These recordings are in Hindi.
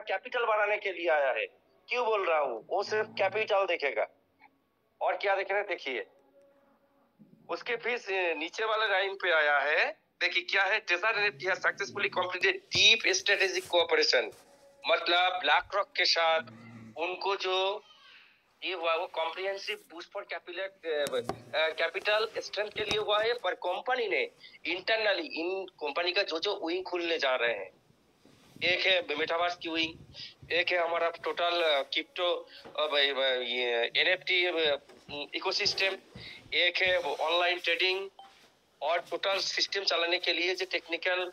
कैपिटल बढ़ाने के लिए आया है। क्यों बोल रहा हूँ? वो सिर्फ कैपिटल देखेगा और क्या देख रहे हैं देखिए, उसके फिर नीचे वाले लाइन पे आया है। देखिए क्या है, Tesla NFT has successfully completed deep strategic cooperation. मतलब ब्लैक रॉक के साथ उनको जो ये हुआ वो comprehensive boost for capital strength के लिए हुआ है। पर कंपनी ने इंटरनली इन कंपनी का जो विंग खुलने जा रहे हैं, एक है मेटावर्स की विंग, एक है हमारा टोटल क्रिप्टो एनएफटी इकोसिस्टम, एक है ऑनलाइन ट्रेडिंग और टोटल सिस्टम चलाने के लिए जो टेक्निकल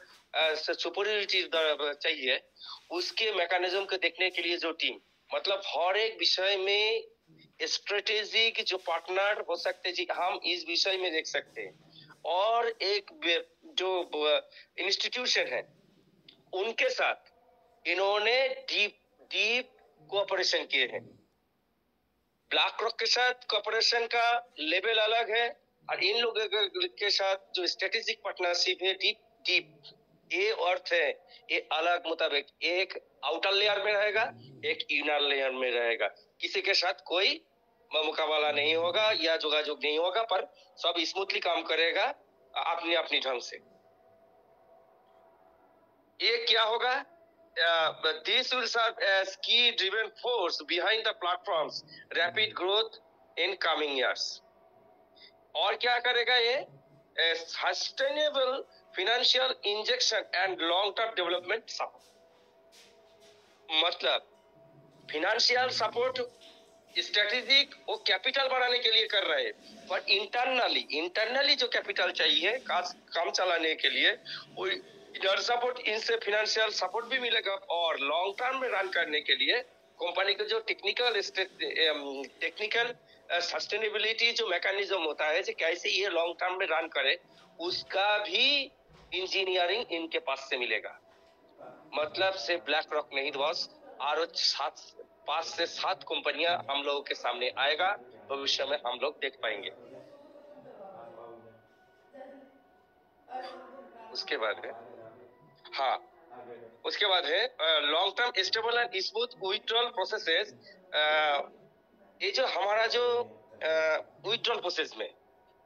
सुपरियरिटी चाहिए उसके मैकेनिज्म को देखने के लिए जो टीम, मतलब हर एक विषय में स्ट्रेटेजिक जो पार्टनर हो सकते जी, हम इस विषय में देख सकते हैं। और एक जो इंस्टीट्यूशन है उनके साथ इन्होंने डीप कोऑपरेशन किए हैं। ब्लैक रॉक के साथ कोऑपरेशन का लेवल अलग है और इन लोगों के साथ जो स्ट्रेटेजिक पार्टनरशिप है डीप ये अर्थ है, ये अलग मुताबिक एक आउटर लेयर में रहेगा, एक इनर लेयर में रहेगा। किसी के साथ कोई मुकाबला नहीं होगा या जोगाजोग नहीं होगा, पर सब स्मूथली काम करेगा अपनी अपनी ढंग से। ये क्या होगा? This will serve as key driven force behind the platform's rapid growth in coming years. और क्या करेगा ये? Sustainable financial injection and long-term development support. मतलब financial support स्ट्रेटेजिक वो कैपिटल बढ़ाने के लिए कर रहे हैं, पर इंटरनली जो कैपिटल चाहिए काम चलाने के लिए वो इनर सपोर्ट, इनसे फिनेंशियल सपोर्ट भी मिलेगा। और लॉन्ग टर्म में रन करने के लिए कंपनी का जो टेक्निकल सस्टेनेबिलिटी जो मैकेनिज्म होता है, कैसे ये लॉन्ग टर्म में रन करे, उसका भी इंजीनियरिंग इनके पास से मिलेगा। मतलब से ब्लैक रॉक नहीं बॉस, और 5 से 7 कंपनियां हम लोगों के सामने आएगा, भविष्य में हम लोग देख पाएंगे। उसके बाद है उसके बाद है long term stable and smooth withdrawal processes. ये जो हमारा जो विथड्रॉल प्रोसेस में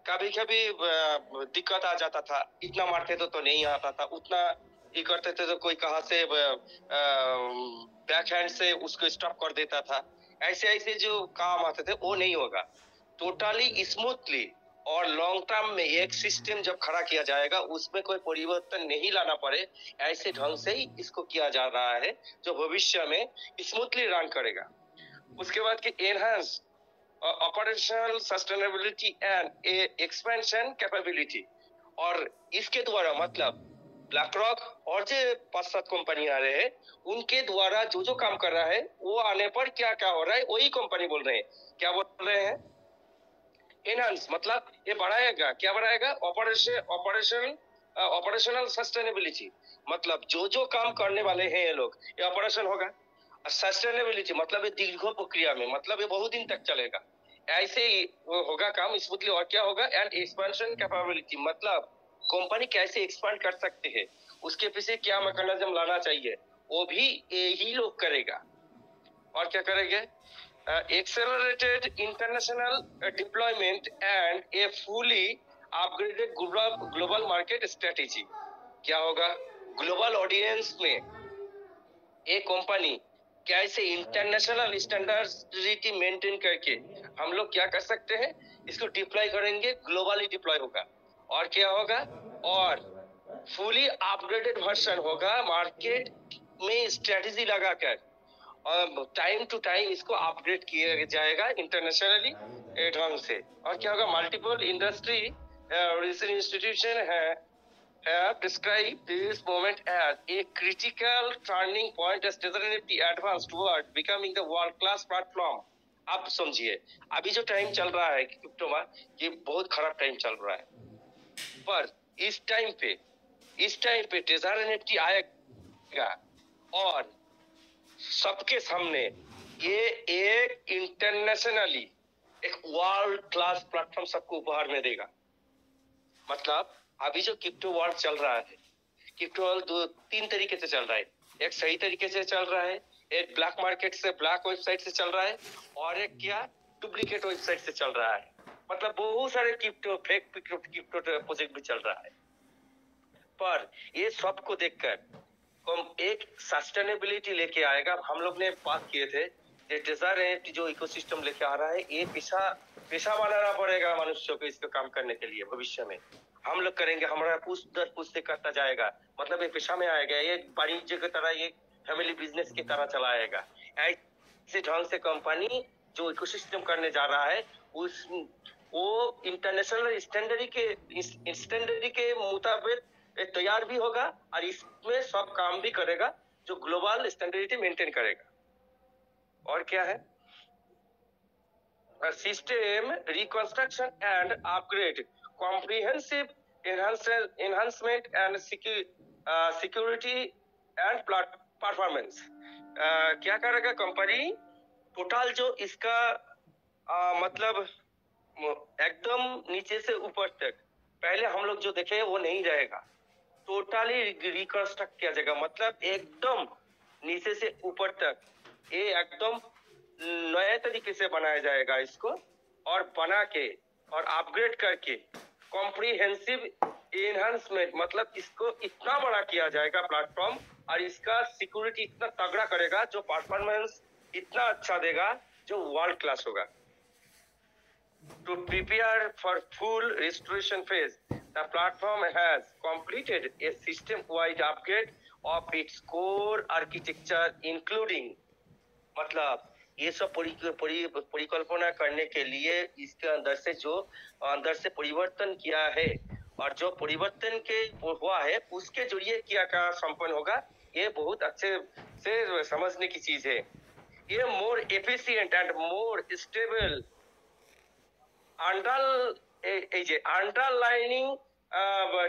कभी कभी दिक्कत आ जाता था, इतना मारते तो नहीं आता था, उतना ये करते थे तो कोई कहाँ से बैक हैंड से उसको स्टॉप कर देता था। ऐसे जो काम आते थे वो नहीं होगा। टोटली स्मूथली और लॉन्ग टर्म में एक सिस्टम जब खड़ा किया जाएगा उसमें कोई परिवर्तन नहीं लाना पड़े, ऐसे ढंग से ही इसको किया जा रहा है जो भविष्य में स्मूथली रन करेगा। उसके बाद की enhance operational sustainability and expansion capability. और इसके द्वारा मतलब ब्लैक रॉक और जो 5-7 कंपनी आ रहे हैं उनके द्वारा जो काम कर रहा है वो आने पर क्या क्या हो रहा है वही कंपनी बोल रहे हैं। क्या बोल रहे हैं? एनहांस मतलब ये बढ़ाएगा, क्या बढ़ाएगा? ऑपरेशनल सस्टेनेबिलिटी, मतलब जो काम करने वाले हैं ये लोग, ये ऑपरेशन होगा। सस्टेनेबिलिटी मतलब ये दीर्घ प्रक्रिया में, मतलब ये बहुत दिन तक चलेगा, ऐसे ही होगा काम स्मूथली। और क्या होगा? एंड एक्सपेंशन कैपेबिलिटी, मतलब कंपनी कैसे एक्सपांड कर सकते हैं, उसके पीछे क्या मैकेनिज्म लाना चाहिए, वो भी यही लोग करेगा। और क्या करेंगे? Accelerated international deployment and a fully upgraded global market strategy। क्या होगा? ग्लोबल ऑडियंस में एक कंपनी कैसे इंटरनेशनल स्टैंडर्डिटी मेंटेन करके हम लोग क्या कर सकते हैं, इसको डिप्लॉय करेंगे, ग्लोबली डिप्लॉय होगा। और क्या होगा? और फुली अपग्रेडेड वर्जन होगा, मार्केट में स्ट्रेटेजी लगाकर और टाइम टू टाइम इसको अपग्रेड किया जाएगा इंटरनेशनली ढंग से। और क्या होगा? Multiple industry research institution have described this moment as a critical turning point as Tether NFT advanced toward becoming the world-class platform। अब समझिए, अभी जो टाइम चल रहा है क्रिप्टो में, ये बहुत खराब टाइम चल रहा है, पर इस टाइम पे Tether NFT आएगा और सबके सामने ये एक इंटरनेशनली एक वर्ल्ड क्लास प्लेटफॉर्म सबको उपहार में देगा। मतलब अभी जो क्रिप्टो वर्ल्ड चल रहा है, क्रिप्टो वर्ल्ड 3 तरीके से चल रहा है। एक सही तरीके से चल रहा है, एक ब्लैक मार्केट से, ब्लैक वेबसाइट से चल रहा है, और एक क्या डुप्लीकेट वेबसाइट से चल रहा है। मतलब बहुत सारे क्रिप्टो फेक क्रिप्टो प्रोजेक्ट भी चल रहा है। पर ये सबको देखकर हम एक सस्टेनेबिलिटी लेके आएगा। हम लोग ने बात किए थे ये डिजायर जो इकोसिस्टम लेके आ रहा है, ये पेशा बनाना पड़ेगा मनुष्य को इसको काम करने के लिए। भविष्य में हम लोग करेंगे, हमारा पुष्ट दर पुष्ट से करता जाएगा, मतलब ये पेशा में आएगा, ये वाणिज्य की तरह, ये फैमिली बिजनेस की तरह चलाएगा। ऐसे ढंग से कंपनी जो इकोसिस्टम करने जा रहा है उस वो इंटरनेशनल स्टैंडर्ड के मुताबिक तैयार भी होगा, और इसमें सब काम भी करेगा जो ग्लोबल स्टैंडर्ड मेंटेन करेगा। और क्या है, system reconstruction and upgrade, comprehensive enhancement and security and performance. क्या करेगा कंपनी, टोटल जो इसका मतलब एकदम नीचे से ऊपर तक पहले हम लोग जो देखे वो नहीं रहेगा, टोटली रिकंस्ट्रक्ट किया जाएगा। मतलब एकदम नीचे से ऊपर तक ये एकदम नए तरीके से बनाया जाएगा इसको, और बना के और अपग्रेड करके कॉम्प्रिहेंसिव एनहांसमेंट, मतलब इसको इतना बड़ा किया जाएगा प्लेटफॉर्म, और इसका सिक्योरिटी इतना तगड़ा करेगा, जो परफॉर्मेंस इतना अच्छा देगा जो वर्ल्ड क्लास होगा। To prepare for full restoration phase, the platform has completed a system-wide upgrade of its core architecture, including, मतलब ये सब परिकल्पना करने के लिए इसके अंदर से परिवर्तन किया है, और जो परिवर्तन के हुआ है उसके जरिए क्या क्या संपन्न होगा, ये बहुत अच्छे से समझने की चीज है। ये more efficient and more stable underlining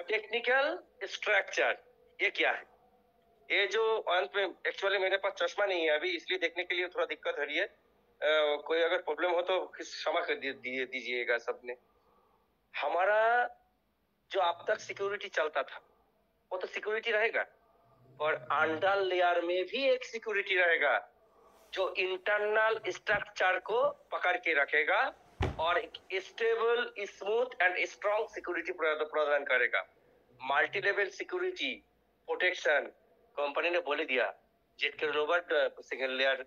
technical structure. ये क्या है, ये जो अंत में, एक्चुअली मेरे पास चश्मा नहीं है अभी, इसलिए देखने के लिए थोड़ा दिक्कत हो रही है। कोई अगर प्रॉब्लम हो तो क्षमा कर दीजिएगा सबने। हमारा जो अब तक सिक्योरिटी चलता था वो तो सिक्योरिटी रहेगा, और अंडर लेयर में भी एक सिक्योरिटी रहेगा जो इंटरनल स्ट्रक्चर को पकड़ के रखेगा और stable, smooth and strong security प्रदान करेगा। Multi level security protection company ने बोले दिया, जेट के रोबोट सिंगल लेयर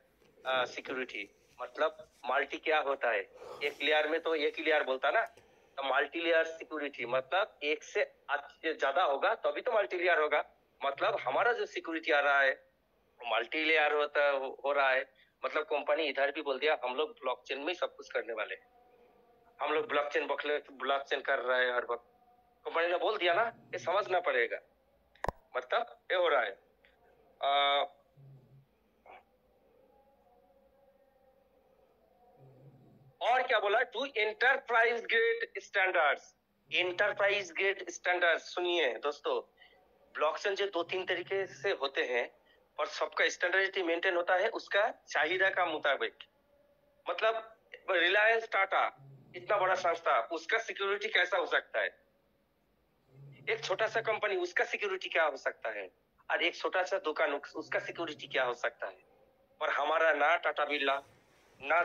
सिक्योरिटी। मतलब मल्टी क्या होता है, एक लेयर में तो एक ही लेयर बोलता ना, तो मल्टी लेयर सिक्योरिटी मतलब एक से ज्यादा होगा तभी तो मल्टी लेयर होगा। मतलब हमारा जो सिक्योरिटी आ रहा है मल्टी लेयर हो रहा है। मतलब कंपनी इधर भी बोल दिया हम लोग ब्लॉकचेन में सब कुछ करने वाले हैं, हम लोग ब्लॉकचेन कर रहे हैं हर वक्त। कंपनी ने बोल दिया ना, ये समझना पड़ेगा। मतलब ये हो रहा है। और क्या बोला, to enterprise grade standards. Enterprise grade standard सुनिए दोस्तों, ब्लॉकचेन जो 2-3 तरीके से होते हैं और सबका स्टैंडर्डिटी मेंटेन होता है उसका चाहिए का मुताबिक। मतलब रिलायंस टाटा इतना बड़ा संस्था, उसका सिक्योरिटी कैसा हो सकता है, एक छोटा सा कंपनी उसका सिक्योरिटी क्या हो सकता है, और एक छोटा सा दुकान उसका सिक्योरिटी क्या हो सकता है। पर हमारा ना टाटा बिरला, ना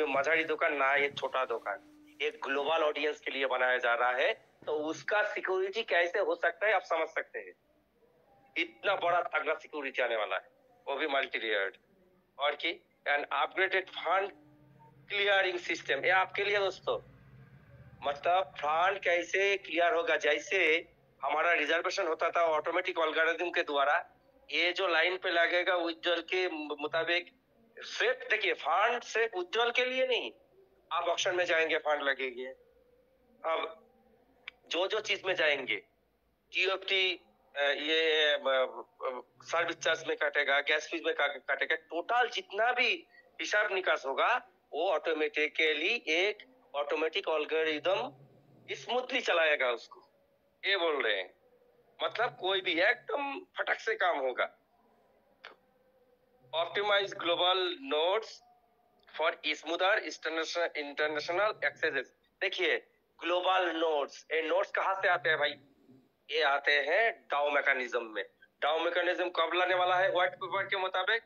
मझाड़ी दुकान, ना एक छोटा दुकान, एक ग्लोबल ऑडियंस के लिए बनाया जा रहा है, तो उसका सिक्योरिटी कैसे हो सकता है आप समझ सकते हैं। इतना बड़ा तगड़ा सिक्योरिटी आने वाला है, वो भी मल्टी लेयर्ड। और की an upgraded fund clearing system, ये आपके लिए दोस्तों। मतलब फंड कैसे क्लियर होगा, जैसे हमारा रिजर्वेशन होता था ऑटोमेटिक एल्गोरिथम के द्वारा, ये जो लाइन पे लगेगा उज्जवल के मुताबिक सिर्फ देखिए फंड सिर्फ उज्जवल के लिए नहीं, आप ऑप्शन में जाएंगे फंड लगेगी। अब जो चीज में जाएंगे टीएफटी, ये सर्विस चार्ज में काटेगा, गैस फीस में काटेगा, टोटल जितना भी हिसाब निकास होगा वो ऑटोमेटिकली एक ऑटोमेटिक एल्गोरिथम स्मूथली चलाएगा उसको, ये बोल रहे हैं। मतलब कोई भी एकदम फटक से काम होगा। Optimize global nodes for smoother international access. देखिए ग्लोबल नोड्स, ये नोड्स कहाँ से आते हैं भाई, ये आते हैं डाउ मैकेनिज्म में। डाउ मैकेनिज्म कब लाने वाला है? व्हाइट पेपर के मुताबिक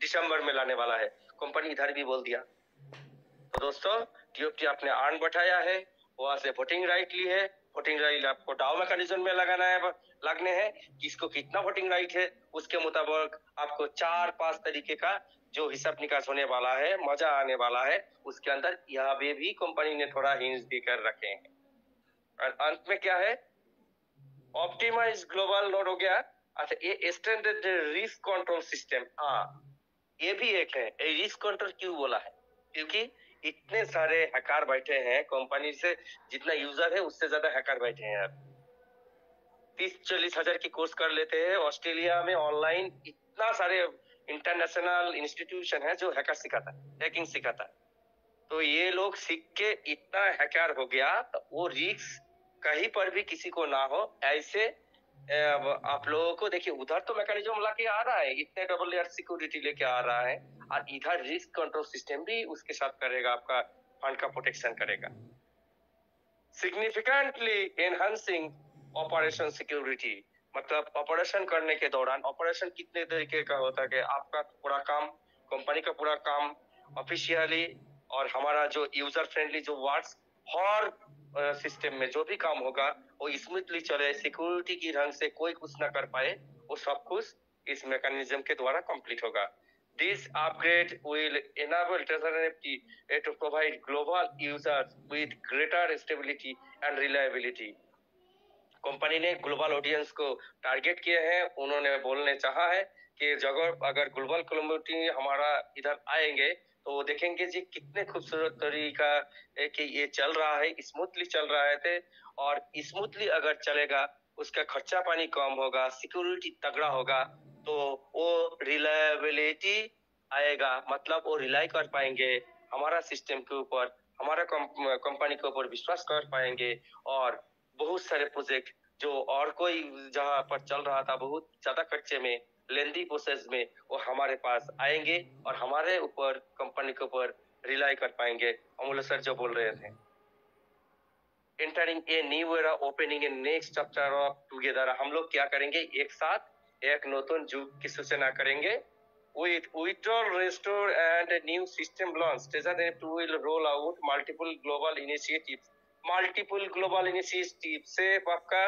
दिसंबर में लाने वाला है। कंपनी इधर भी बोल दिया। तो दोस्तों, टीओटी आपने अर्न बैठाया है, वहां से वोटिंग राइट ली है। वोटिंग राइट आपको डाउ मैकेनिज्म में लगाना है, लगने हैं। किसको कितना वोटिंग राइट है उसके मुताबिक आपको 4-5 तरीके का जो हिसाब निकास होने वाला है, मजा आने वाला है। उसके अंदर यहाँ पे भी कंपनी ने थोड़ा हिंस देकर रखे हैं। और अंत में क्या है? ऑप्टिमाइज ग्लोबल नोड हो गया। अच्छा, ये स्टैंडर्ड रिस्क कंट्रोल सिस्टम, हाँ ये भी एक है। ये रिस्क कंट्रोल क्यों बोला है? क्योंकि इतने सारे हैकर बैठे हैं, कंपनी से जितना यूजर है उससे ज्यादा हैकर बैठे हैं यार। 30-40 हजार की कोर्स कर लेते हैं ऑस्ट्रेलिया में ऑनलाइन। इतना सारे इंटरनेशनल इंस्टीट्यूशन है जो हैकर सिखाता है, हैकिंग सिखाता है। तो ये लोग सीख के इतना हैकर हो गया, तो वो रिस्क कहीं पर भी किसी को ना हो ऐसे। आप लोगों को देखिए, उधर तो मैकेनिज्म लाके आ रहा है, इतने डबल लेयर सिक्योरिटी लेके आ रहा है, और इधर रिस्क कंट्रोल सिस्टम भी उसके साथ करेगा, आपका फंड का प्रोटेक्शन करेगा। सिग्निफिकेंटली एनहांसिंग ऑपरेशन सिक्योरिटी, मतलब ऑपरेशन करने के दौरान, ऑपरेशन कितने तरीके का होता है कि आपका पूरा काम, कंपनी का पूरा काम ऑफिशियली, और हमारा जो यूजर फ्रेंडली जो वर्ड्स, हर सिस्टम में जो भी काम होगा वो स्मूथली चले, सिक्योरिटी की ढंग से कोई कुछ ना कर पाए, वो सब कुछ इस मैकेनिज्म के द्वारा कंप्लीट होगा। This upgrade will enable Trezor NFT to provide global users with greater stability and reliability. Company ने ग्लोबल ऑडियंस को टारगेट किए हैं। उन्होंने बोलने चाहा है कि जगह अगर ग्लोबल कम्युनिटी हमारा इधर आएंगे तो वो देखेंगे जी कितने खूबसूरत तरीका कि ये चल रहा है, स्मूथली चल रहा है थे। और स्मूथली अगर चलेगा, उसका खर्चा पानी कम होगा, सिक्योरिटी तगड़ा होगा, तो वो रिलायबिलिटी आएगा, मतलब वो रिलाई कर पाएंगे हमारा सिस्टम के ऊपर, हमारा कंपनी के ऊपर विश्वास कर पाएंगे। और बहुत सारे प्रोजेक्ट जो और कोई जहां पर चल रहा था बहुत ज्यादा खर्चे में, लेंदी प्रोसेस में, वो हमारे पास आएंगे और हमारे ऊपर, कंपनी के ऊपर रिलाई कर पाएंगे। अमूल्य सर जो बोल रहे थे, entering a new era, opening A next chapter of together. हम लोग क्या करेंगे? एक साथ एक नूतन युग की सूचना करेंगे। With withdrawal, restore and new system launch, Trezor NFT will roll out multiple global initiatives. Multiple global initiative सिर्फ आपका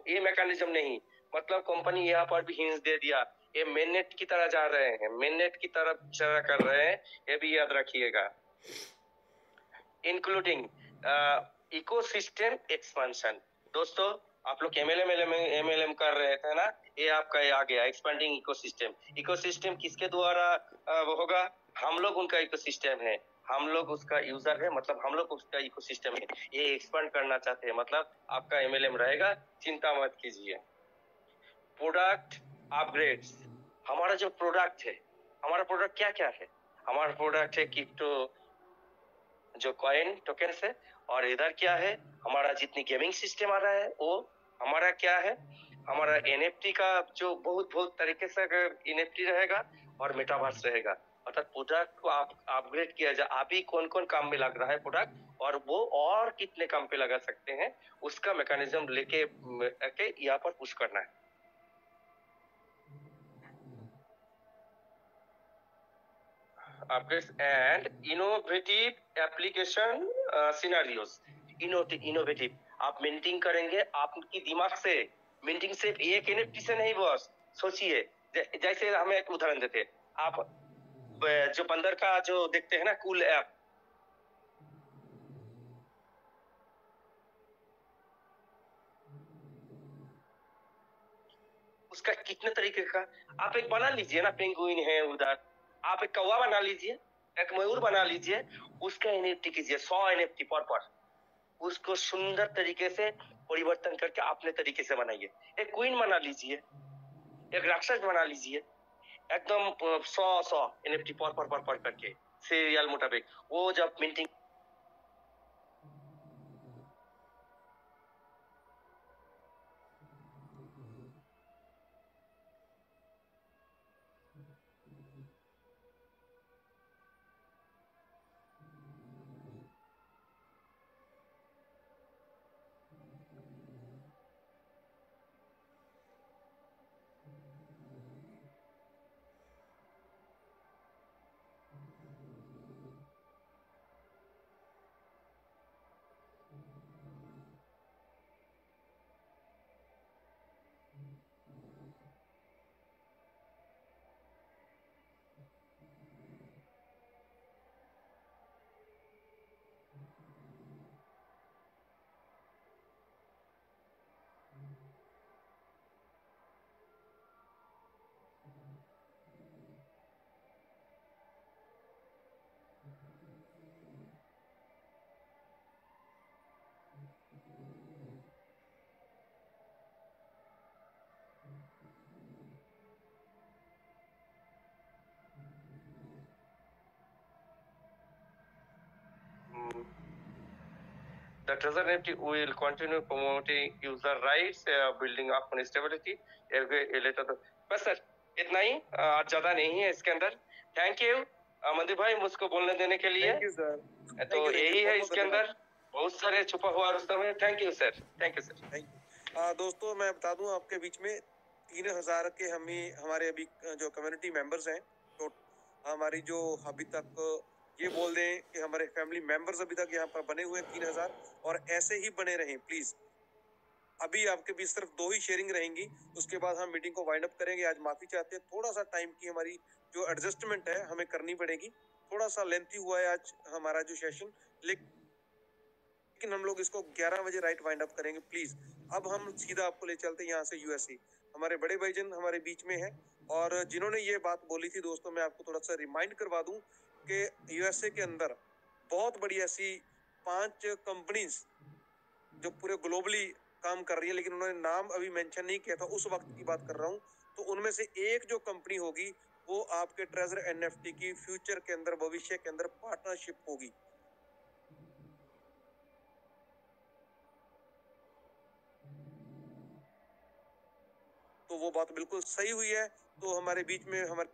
ये मैकेनिज्म नहीं, मतलब कंपनी यहाँ पर भी हिंस दे दिया, ये मेननेट की तरह जा रहे हैं, मेननेट की तरफ चला कर रहे हैं, ये भी याद रखिएगा। Including ecosystem expansion. दोस्तों, आप लोग एमएलएम कर रहे थे ना, ये आपका ये आ गया एक्सपेंडिंग इकोसिस्टम। इकोसिस्टम किसके द्वारा होगा? हम लोग उनका इकोसिस्टम है, हम लोग उसका यूजर है, मतलब हम लोग उसका इकोसिस्टम है। ये एक्सपेंड करना चाहते हैं, मतलब आपका एमएलएम रहेगा, चिंता मत कीजिए। प्रोडक्ट अपग्रेड्स, हमारा जो प्रोडक्ट है, हमारा प्रोडक्ट क्या क्या है? हमारा प्रोडक्ट है क्रिप्टो जो कॉइन टोकन है, और इधर क्या है? हमारा जितनी गेमिंग सिस्टम आ रहा है वो हमारा क्या है? हमारा एनएफटी का जो बहुत बहुत तरीके से एनएफटी रहेगा और मेटावर्स रहेगा। अर्थात प्रोडक्ट को आप अपग्रेड किया जाए, अभी कौन कौन काम में लग रहा है प्रोडक्ट, और वो और कितने काम पे लगा सकते हैं, उसका मैकेनिज्म लेके यहाँ पर पुश करना है। upgrades and innovative application scenarios। Innovative आप मिंटिंग करेंगे, आपकी दिमाग से मिंटिंग सिर्फ एक एनएफटी से नहीं बॉस, सोचिए। जैसे हमें एक उदाहरण देते, आप जो बंदर का जो देखते हैं ना कूल ऐप, उसका कितने तरीके का आप एक बना लीजिए ना, पेंगुइन है उधर, आप एक कौवा बना लीजिए, एक मयूर बना लीजिए, उसका एनएफटी कीजिए 100 एनएफटी पर उसको सुंदर तरीके से परिवर्तन करके अपने तरीके से बनाइए। एक क्वीन बना लीजिए, एक राक्षस बना लीजिए, एकदम 100 एनएफटी पर करके सीरियल मुताबिक। वो जब minting The Trezor Nifty will continue promoting user rights, building up on stability. ये लेटर तो बस सर इतना ही, आज ज्यादा नहीं है इसके अंदर। थैंक यू मंदिर भाई मुझको बोलने देने के लिए। Thank you sir. तो यही है इसके अंदर, बहुत सारे छुपा हुआ रुस्तम है। Thank you sir, thank you sir. Thank you. दोस्तों मैं बता दूं आपके बीच में 3000 के हमारे अभी जो कम्युनिटी मेंबर्स हैं, तो हमारी जो अभी तक ये बोल दें कि हमारे फैमिली मेंबर्स अभी तक यहाँ पर बने हुए हैं 3000, और ऐसे ही बने रहें प्लीज। अभी आपके बीच सिर्फ 2 ही शेयरिंग रहेंगी, उसके बाद हम मीटिंग को वाइंड अप करेंगे। आज माफी चाहते हैं, थोड़ा सा टाइम की हमारी जो एडजस्टमेंट है हमें करनी पड़ेगी। थोड़ा सा लेंथी हुआ है आज हमारा जो सेशन, लेकिन हम लोग इसको 11 बजे राइट वाइंड अप करेंगे प्लीज। अब हम सीधा आपको ले चलते हैं यहाँ से यूएसए। हमारे बड़े भाईजन हमारे बीच में है, और जिन्होंने ये बात बोली थी दोस्तों, मैं आपको थोड़ा सा रिमाइंड करवा दूं कि यूएसए के अंदर बहुत बड़ी ऐसी 5 कंपनीज जो पूरे ग्लोबली काम कर रही है, लेकिन उन्होंने नाम अभी मेंशन नहीं किया था, उस वक्त की बात कर रहा हूँ। तो उनमें से एक जो कंपनी होगी वो आपके ट्रेजर एनएफटी की फ्यूचर के अंदर, भविष्य के अंदर पार्टनरशिप होगी। तो वो बात बिल्कुल सही हुई है। तो हमारे बीच में हमारे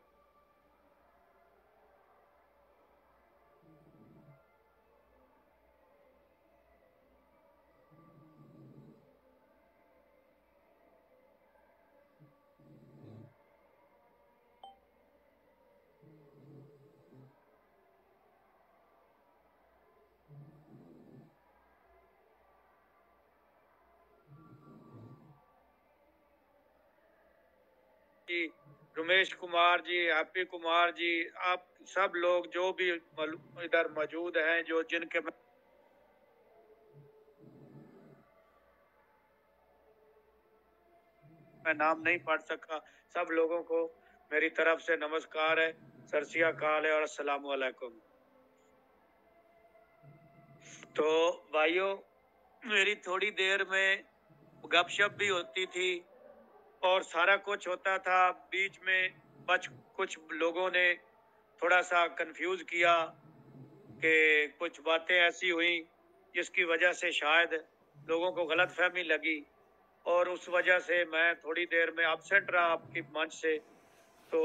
जी, रमेश कुमार जी, हैप्पी कुमार जी, आप सब लोग जो भी इधर मौजूद हैं, जो जिनके मैं नाम नहीं पढ़ सका, सब लोगों को मेरी तरफ से नमस्कार है, सत श्री अकाल है और अस्सलाम वालेकुम। तो भाइयों, मेरी थोड़ी देर में गपशप भी होती थी और सारा कुछ होता था। बीच में कुछ लोगों ने थोड़ा सा कंफ्यूज किया कि कुछ बातें ऐसी हुई जिसकी वजह से शायद लोगों को गलतफहमी लगी, और उस वजह से मैं थोड़ी देर में एब्सेंट रहा आपकी मंच से। तो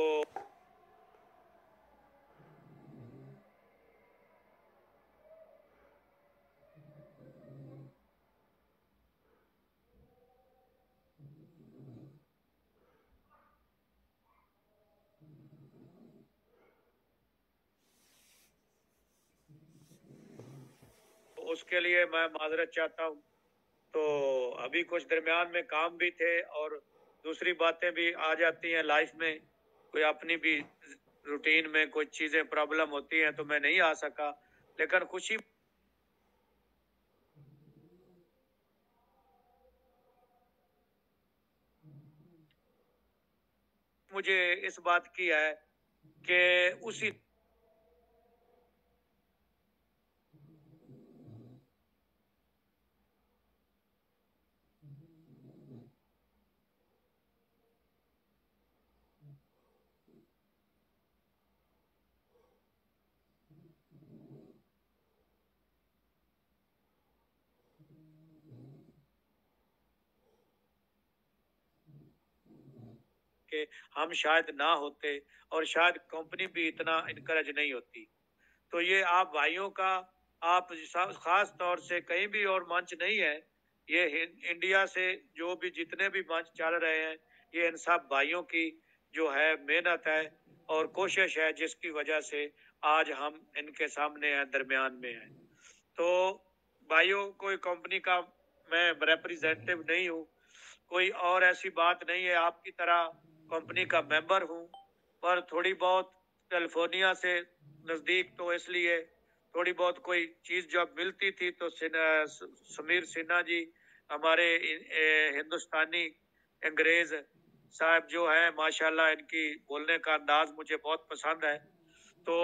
उसके लिए मैं माजरत चाहता हूँ। तो अभी कुछ दरमियान में काम भी थे और दूसरी बातें भी आ जाती हैं लाइफ में, कोई अपनी भी रूटीन में कुछ चीजें प्रॉब्लम होती हैं, तो मैं नहीं आ सका। लेकिन खुशी मुझे इस बात की है कि उसी के हम शायद ना होते और शायद कंपनी भी इतना इनकरेज नहीं होती। तो ये आप भाइयों का, आप खास तौर से कहीं भी और मंच नहीं है, ये इंडिया से जो भी जितने भी मंच चल रहे हैं, ये इन सब भाइयों की जो है मेहनत है और कोशिश है, जिसकी वजह से आज हम इनके सामने हैं, दरमियान में हैं। तो भाइयों, कोई कंपनी का मैं रिप्रेजेंटेटिव नहीं हूँ, कोई और ऐसी बात नहीं है, आपकी तरह कंपनी का मेंबर हूँ, पर थोड़ी बहुत कैलिफोर्निया से नज़दीक, तो इसलिए थोड़ी बहुत कोई चीज़ जब मिलती थी तो समीर सिन्हा जी हमारे हिंदुस्तानी अंग्रेज साहब जो है, माशाल्लाह इनकी बोलने का अंदाज मुझे बहुत पसंद है। तो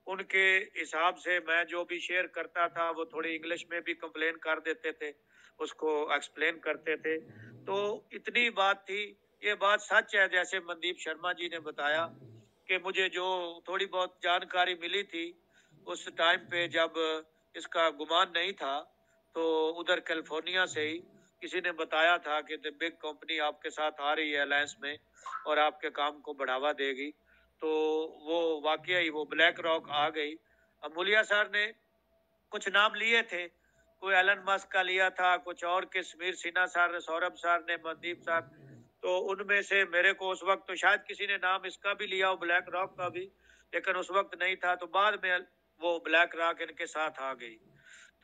उनके हिसाब से मैं जो भी शेयर करता था वो थोड़ी इंग्लिश में भी कंप्लेन कर देते थे, उसको एक्सप्लेन करते थे। तो इतनी बात थी। ये बात सच है, जैसे मनदीप शर्मा जी ने बताया कि मुझे जो थोड़ी बहुत जानकारी मिली थी उस टाइम पे जब इसका गुमान नहीं था, तो उधर कैलिफोर्निया से ही किसी ने बताया था कि द बिग कंपनी आपके साथ आ रही है अलायंस में और आपके काम को बढ़ावा देगी। तो वो वाकई ही वो ब्लैक रॉक आ गई। अमूलिया सर ने कुछ नाम लिए थे, कोई एलन मस्क का लिया था, कुछ और के समीर सिन्हा सर ने, सौरभ सर ने, मनदीप सर। तो उनमें से मेरे को उस वक्त तो शायद किसी ने नाम इसका भी लिया हो, ब्लैक रॉक का भी, लेकिन उस वक्त नहीं था। तो बाद में वो ब्लैक रॉक इनके साथ आ गई।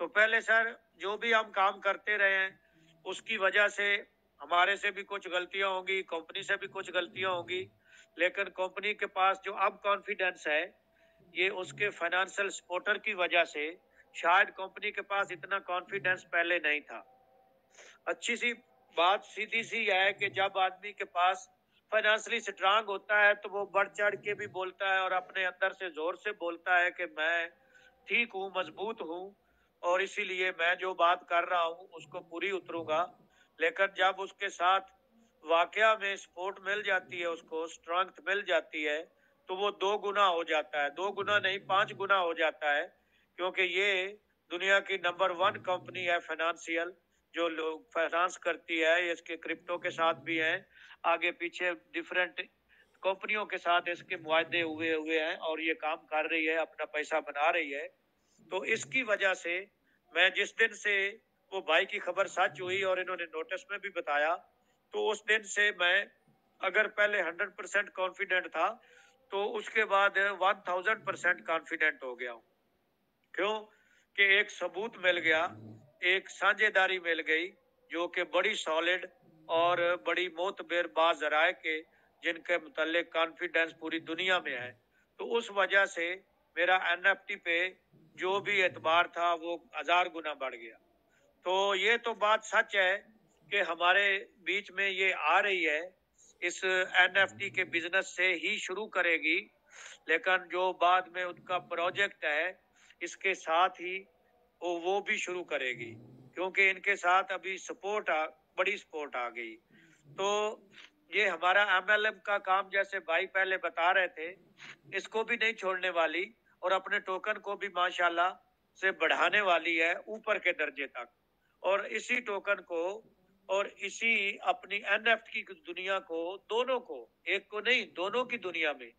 तो पहले सर जो भी हम काम करते रहे हैं उसकी वजह से हमारे से भी कुछ गलतियां होंगी, कंपनी से भी कुछ गलतियां होंगी, लेकिन कंपनी के पास जो अब कॉन्फिडेंस है ये उसके फाइनेंशियल सपोर्टर की वजह से। शायद कंपनी के पास इतना कॉन्फिडेंस पहले नहीं था। अच्छी सी बात सीधी सी है कि जब आदमी के पास फाइनेंशियली स्ट्रांग होता है तो वो बढ़ चढ़ के भी बोलता है और अपने अंदर से जोर से बोलता है कि मैं ठीक हूँ, मजबूत हूँ और इसीलिए मैं जो बात कर रहा हूँ उसको पूरी उतरूंगा। लेकिन जब उसके साथ वाकया में सपोर्ट मिल जाती है, उसको स्ट्रेंथ मिल जाती है, तो वो 2 गुना हो जाता है, 2 गुना नहीं 5 गुना हो जाता है। क्योंकि ये दुनिया की नंबर 1 कंपनी है फाइनेंशियल, जो लोग फाइनेंस करती है। इसके क्रिप्टो के साथ भी हैं, आगे पीछे डिफरेंट कंपनियों के साथ इसके मुआहदे हुए हुए हैं और ये काम कर रही है, अपना पैसा बना रही है। तो इसकी वजह से मैं जिस दिन से वो भाई की खबर सच हुई और इन्होंने नोटिस में भी बताया, तो उस दिन से मैं अगर पहले 100% कॉन्फिडेंट था तो उसके बाद 1000% कॉन्फिडेंट हो गया हूँ। क्यों? कि एक सबूत मिल गया, एक साझेदारी मिल गई जो कि बड़ी सॉलिड और बड़ी मोतबर बाज़राए के, जिनके मुतालिक कॉन्फिडेंस पूरी दुनिया में है। तो उस वजह से मेरा एनएफटी पे जो भी एतबार था वो 1000 गुना बढ़ गया। तो ये तो बात सच है कि हमारे बीच में ये आ रही है, इस एनएफटी के बिजनेस से ही शुरू करेगी, लेकिन जो बाद में उनका प्रोजेक्ट है इसके साथ ही वो भी शुरू करेगी, क्योंकि इनके साथ अभी बड़ी सपोर्ट आ गई। तो ये हमारा एमएलएम का काम, जैसे भाई पहले बता रहे थे, इसको भी नहीं छोड़ने वाली और अपने टोकन को भी माशाल्लाह से बढ़ाने वाली है ऊपर के दर्जे तक। और इसी टोकन को और इसी अपनी एनएफटी की दुनिया को, दोनों को, एक को नहीं दोनों की दुनिया में,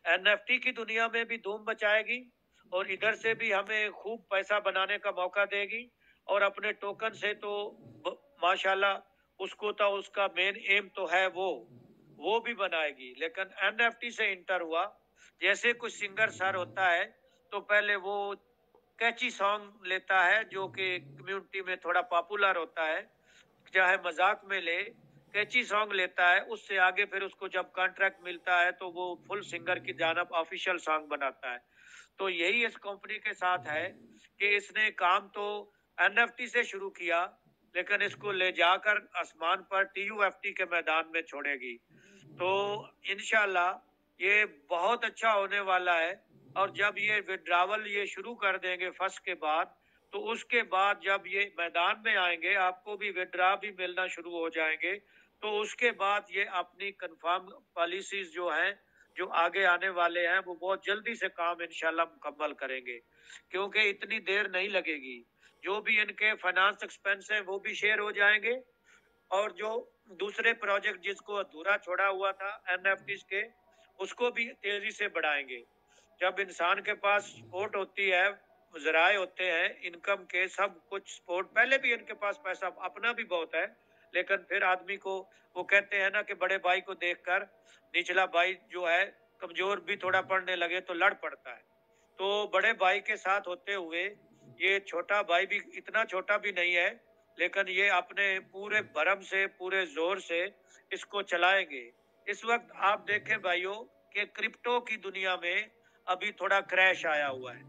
एनएफटी की दुनिया में भी धूम मचाएगी और इधर से भी हमें खूब पैसा बनाने का मौका देगी। और अपने टोकन से तो माशाल्लाह उसको तो उसका मेन एम तो है वो भी बनाएगी। लेकिन एनएफटी से इंटर हुआ, जैसे कुछ सिंगर सर होता है तो पहले वो कैची सॉन्ग लेता है जो कि कम्युनिटी में थोड़ा पॉपुलर होता है, चाहे मजाक में ले, कैची सॉन्ग लेता है, उससे आगे फिर उसको जब कॉन्ट्रैक्ट मिलता है तो वो फुल सिंगर की जानब ऑफिशियल सॉन्ग बनाता है। तो यही इस कंपनी के साथ है कि इसने काम तो एनएफटी से शुरू किया, लेकिन इसको ले जाकर आसमान पर टीयूएफटी के मैदान में छोड़ेगी। तो इंशाल्लाह ये बहुत अच्छा होने वाला है। और जब ये विड्रावल ये शुरू कर देंगे फर्स्ट के बाद, तो उसके बाद जब ये मैदान में आएंगे आपको भी विड्रा भी मिलना शुरू हो जाएंगे। तो उसके बाद ये अपनी कंफर्म पॉलिसीज जो हैं, जो आगे आने वाले हैं, वो बहुत जल्दी से काम इंशाल्लाह मुकम्मल करेंगे, क्योंकि इतनी देर नहीं लगेगी। जो भी इनके फाइनेंस एक्सपेंस हैं वो भी शेयर हो जाएंगे और जो दूसरे प्रोजेक्ट जिसको अधूरा छोड़ा हुआ था एनएफटीज के, उसको भी तेजी से बढ़ाएंगे। जब इंसान के पास सपोर्ट होती है, जराए होते हैं इनकम के, सब कुछ सपोर्ट, पहले भी इनके पास पैसा अपना भी बहुत है, लेकिन फिर आदमी को, वो कहते हैं ना कि बड़े भाई को देखकर निचला भाई जो है कमजोर भी थोड़ा पड़ने लगे तो लड़ पड़ता है। तो बड़े भाई के साथ होते हुए ये छोटा भाई भी इतना छोटा भी नहीं है, लेकिन ये अपने पूरे भरम से, पूरे जोर से इसको चलाएंगे। इस वक्त आप देखें भाइयों कि क्रिप्टो की दुनिया में अभी थोड़ा क्रैश आया हुआ है,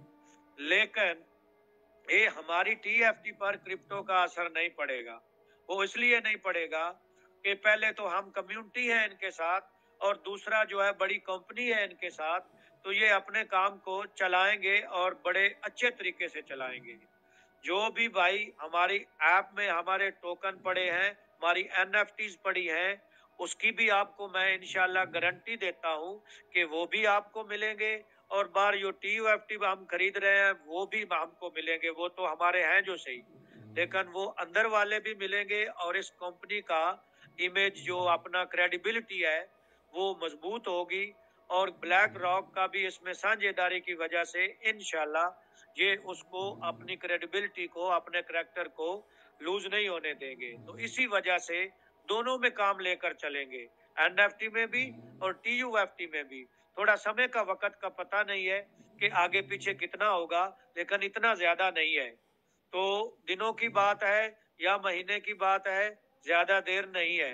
लेकिन ये हमारी टीएफटी पर क्रिप्टो का असर नहीं पड़ेगा। वो इसलिए नहीं पड़ेगा कि पहले तो हम कम्युनिटी है इनके साथ और दूसरा जो है बड़ी कंपनी है इनके साथ, तो ये अपने काम को चलाएंगे और बड़े अच्छे तरीके से चलाएंगे। जो भी भाई हमारी ऐप में हमारे टोकन पड़े हैं, हमारी एनएफटीज पड़ी हैं, उसकी भी आपको मैं इंशाल्लाह गारंटी देता हूं कि वो भी आपको मिलेंगे। और बार जो टीयूएफटी हम खरीद रहे हैं वो भी हमको मिलेंगे, वो तो हमारे हैं जो सही। लेकिन वो अंदर वाले भी मिलेंगे और इस कंपनी का इमेज जो अपना क्रेडिबिलिटी है वो मजबूत होगी। और ब्लैक रॉक का भी इसमें साझेदारी की वजह से इंशाल्लाह ये उसको अपनी क्रेडिबिलिटी को, अपने करैक्टर को लूज नहीं होने देंगे। तो इसी वजह से दोनों में काम लेकर चलेंगे, एनएफटी में भी और टीयूएफटी में भी। थोड़ा समय का, वक्त का पता नहीं है कि आगे पीछे कितना होगा, लेकिन इतना ज्यादा नहीं है। तो दिनों की बात है या महीने की बात है, ज्यादा देर नहीं है।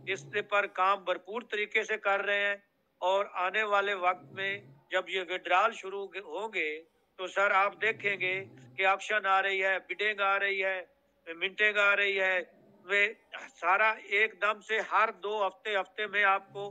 इस पर काम भरपूर तरीके से कर रहे हैं और आने वाले वक्त में जब ये विड्रॉल शुरू होंगे तो सर आप देखेंगे कि ऑक्शन आ रही है, बिडिंग आ रही है, मिंटिंग आ रही है। वे सारा एकदम से हर 2 हफ्ते हफ्ते में आपको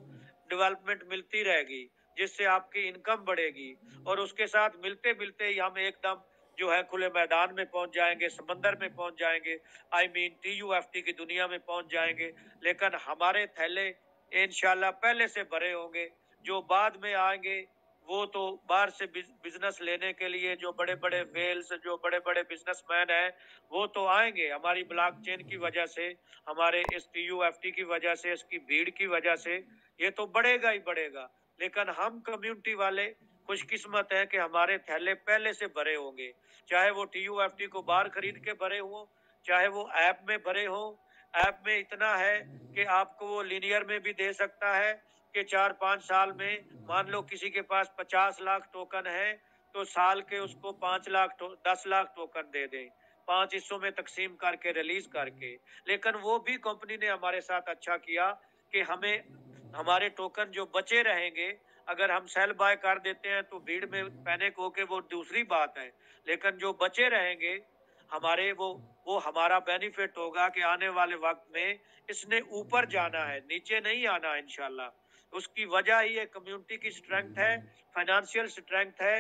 डेवलपमेंट मिलती रहेगी, जिससे आपकी इनकम बढ़ेगी। और उसके साथ मिलते मिलते ही हम एकदम जो है खुले मैदान में पहुंच जाएंगे, समंदर में पहुंच जाएंगे, आई मीन टीयूएफटी की दुनिया में पहुंच जाएंगे। लेकिन हमारे थैले इंशाल्लाह पहले से भरे होंगे। जो बाद में आएंगे वो तो बाहर से बिजनेस लेने के लिए जो बड़े बड़े वेल्स, जो बड़े बड़े बिजनेसमैन हैं, वो तो आएंगे हमारी ब्लॉकचेन की वजह से, हमारे इस टीयूएफटी की वजह से, इसकी भीड़ की वजह से ये तो बढ़ेगा ही बढ़ेगा। लेकिन हम कम्युनिटी वाले खुशकिस्मत है कि हमारे थैले पहले से भरे होंगे, चाहे वो टीयूएफटी को बाहर खरीद के भरे हो, चाहे वो ऐप में भरे हो। ऐप में इतना है कि आपको वो लीनियर में भी दे सकता है कि 4-5 साल में, मान लो किसी के पास 50 लाख टोकन है तो साल के उसको 10 लाख टोकन दे दें, 5 हिस्सों में तकसीम करके, रिलीज करके। लेकिन वो भी कंपनी ने हमारे साथ अच्छा किया कि हमें हमारे टोकन जो बचे रहेंगे, अगर हम सेल बाय कर देते हैं तो भीड़ में पैनिक होके वो दूसरी बात है, लेकिन जो बचे रहेंगे हमारे, वो हमारा बेनिफिट होगा कि आने वाले वक्त में इसने ऊपर जाना है, नीचे नहीं आना इंशाल्लाह। उसकी वजह ही ये कम्युनिटी की स्ट्रेंथ है, फाइनेंशियल स्ट्रेंथ है।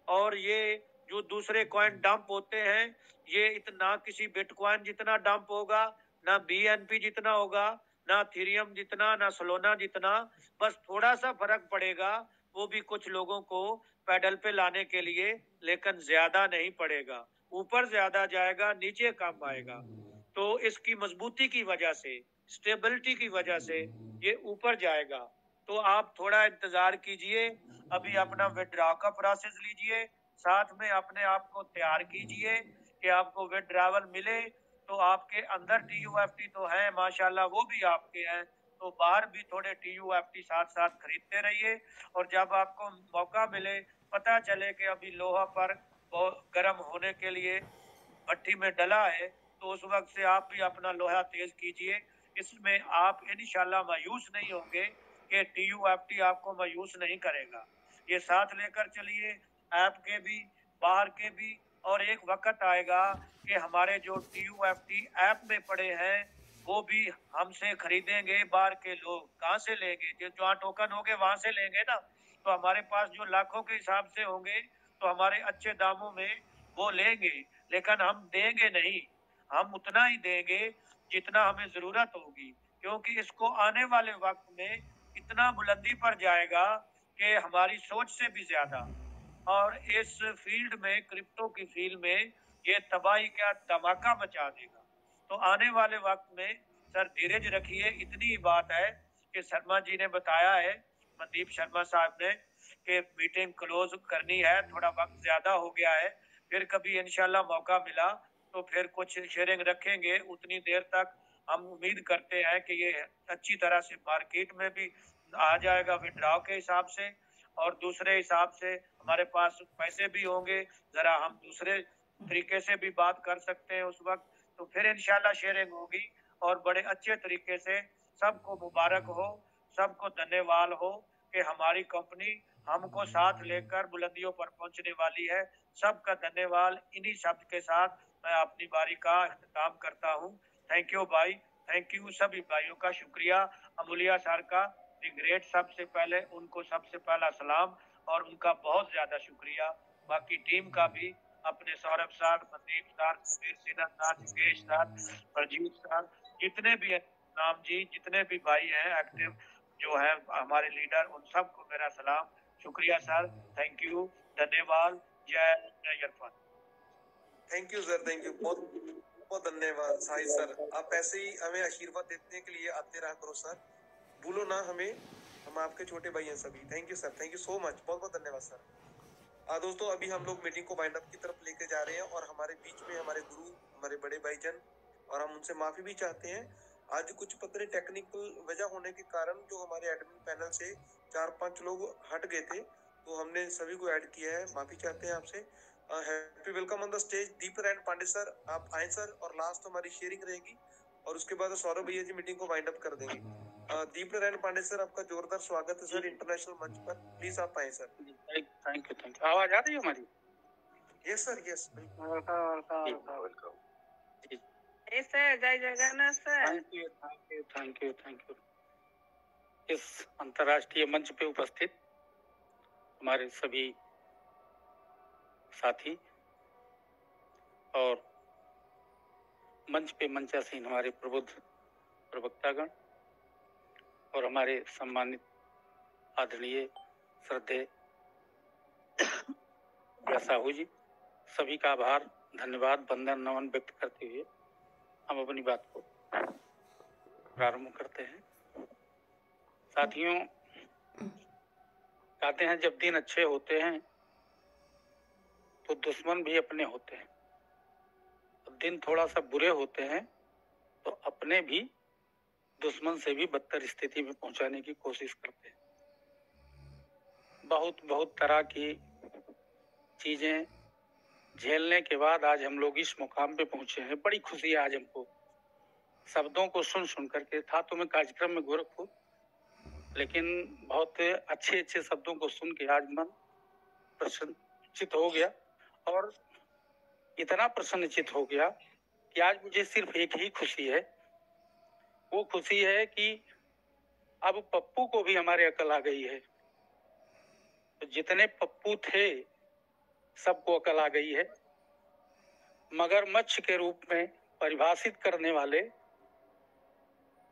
और ये जो दूसरे कॉइन डंप होते हैं, ये इतना किसी बिटकॉइन जितना डंप होगा, ना बीएनपी जितना होगा, ना थीरियम जितना, ना सोलोना जितना। बस थोड़ा सा फर्क पड़ेगा, वो भी कुछ लोगों को पैडल पे लाने के लिए, लेकिन ज्यादा नहीं पड़ेगा। ऊपर ज्यादा जाएगा, नीचे कम आएगा। तो इसकी मजबूती की वजह से, स्टेबिलिटी की वजह से ये ऊपर जाएगा। तो आप थोड़ा इंतजार कीजिए, अभी अपना विड्रॉ का प्रोसेस लीजिए, साथ में अपने आप को तैयार कीजिए कि आपको विड्रॉवल मिले तो आपके अंदर टीयूएफटी तो है माशाल्लाह, वो भी आपके हैं, तो बाहर भी थोड़े टीयूएफटी साथ साथ खरीदते रहिए। और जब आपको मौका मिले, पता चले कि अभी लोहा पर गर्म होने के लिए भट्टी में डला है, तो उस वक्त से आप भी अपना लोहा तेज कीजिए। इसमें आप इंशाल्लाह मायूस नहीं होंगे कि टीयूएफटी आपको मायूस नहीं करेगा। ये साथ लेकर चलिए, ऐप के भी, बाहर के भी। और एक वक्त आएगा कि हमारे जो टीयूएफटी ऐप में पड़े हैं वो भी हमसे खरीदेंगे। बाहर के लोग कहाँ से लेंगे? जो जहाँ टोकन होंगे वहां से लेंगे ना। तो हमारे पास जो लाखों के हिसाब से होंगे तो हमारे अच्छे दामों में वो लेंगे, लेकिन हम देंगे नहीं। हम उतना ही देंगे जितना हमें जरूरत होगी, क्योंकि इसको आने वाले वक्त में इतना बुलंदी पर जाएगा कि हमारी सोच से भी ज्यादा। और इस फील्ड में, क्रिप्टो की फील्ड में, ये तबाही का धमाका मचा देगा। तो आने वाले वक्त में सर धीरज रखिए, इतनी ही बात है कि शर्मा जी ने बताया है, मनदीप शर्मा साहब ने, कि मीटिंग क्लोज करनी है, थोड़ा वक्त ज्यादा हो गया है। फिर कभी इंशाल्लाह मौका मिला तो फिर कुछ शेयरिंग रखेंगे। उतनी देर तक हम उम्मीद करते हैं कि ये अच्छी तरह से मार्केट में भी आ जाएगा विड्रॉ के हिसाब से, और दूसरे हिसाब से हमारे पास पैसे भी होंगे, जरा हम दूसरे तरीके से भी बात कर सकते हैं उस वक्त। तो फिर इंशाल्लाह शेयरिंग होगी और बड़े अच्छे तरीके से। सबको मुबारक हो, सबको धन्यवाद हो कि हमारी कंपनी हमको साथ लेकर बुलंदियों पर पहुंचने वाली है। सबका धन्यवाद। इन्हीं शब्द के साथ मैं अपनी बारी का इख्तिताम करता हूँ। थैंक यू भाई, थैंक यू। सभी भाइयों का शुक्रिया। अमूलिया सर का दी ग्रेट, सबसे पहले उनको सबसे पहला सलाम और उनका बहुत ज्यादा शुक्रिया। बाकी टीम का भी, अपने Saurabh sir, Mandeep sir, Kabir Sinha sir, Yogesh sir, Prajeet sir, जितने भी हैं, नाम जी, जितने भी भाई हैं एक्टिव जो है हमारे लीडर, उन सबको मेरा सलाम, शुक्रिया सर, थैंक यू, धन्यवाद। जय जय Irfan. Thank you sir, thank you. बहुत बहुत धन्यवाद साहिल सर, आप ऐसे ही हमें आशीर्वाद देने के लिए आते रहा करो सर, भूलो ना हमें, हम आपके छोटे भाई हैं सभी। Thank you sir, thank you so much, बहुत बहुत धन्यवाद सर। दोस्तों अभी हम लोग मीटिंग को वाइंड अप की तरफ लेके जा रहे हैं और हमारे बीच में हमारे गुरु, हमारे बड़े भाईजन, और हम उनसे माफी भी चाहते हैं। आज कुछ पत्र टेक्निकल वजह होने के कारण जो हमारे एडमिन पैनल से 4-5 लोग हट गए थे, तो हमने सभी को ऐड किया है, माफी चाहते हैं आपसे। Happy welcome on the stage Deepnarayan Pandey sir, आप आए सर, और लास्ट हमारी शेयरिंग रहेगी और उसके बाद सौरभ भैया जी मीटिंग को वाइंड अप कर देंगे। दीपनारायण पांडे सर, आपका जोरदार स्वागत है सर इंटरनेशनल मंच पर, प्लीज आप आए सर। Thank you. आवाज आ रही है हमारी? Yes sir, yes. Welcome. Sir, जय जगन्नाथ सर। Thank you. इस अंतर्राष्ट्रीय मंच पे उपस्थित हमारे सभी साथी और मंच पे मंचासीन हमारे प्रबुद्ध प्रवक्तागण और हमारे सम्मानित आदरणीय श्रद्धेय साहू जी, सभी का आभार, धन्यवाद, वंदन नमन व्यक्त करते हुए हम अपनी बात को प्रारंभ करते हैं। साथियों, कहते हैं जब दिन अच्छे होते हैं तो दुश्मन भी अपने होते हैं, दिन थोड़ा सा बुरे होते हैं तो अपने भी दुश्मन से भी बदतर स्थिति में पहुंचाने की कोशिश करते हैं। बहुत तरह की चीजें झेलने के बाद आज हम लोग इस मुकाम पे पहुंचे हैं। बड़ी खुशी है आज हमको, शब्दों को सुन करके। था तो मैं कार्यक्रम में गोरखपुर, लेकिन बहुत अच्छे शब्दों को सुन के आज मन प्रसन्नचित हो गया, और इतना प्रसन्नचित हो गया कि आज मुझे सिर्फ एक ही खुशी है। वो खुशी है कि अब पप्पू को भी हमारे अकल आ गई है। तो जितने पप्पू थे सबको अकल आ गई है। मगरमच्छ के रूप में परिभाषित करने वाले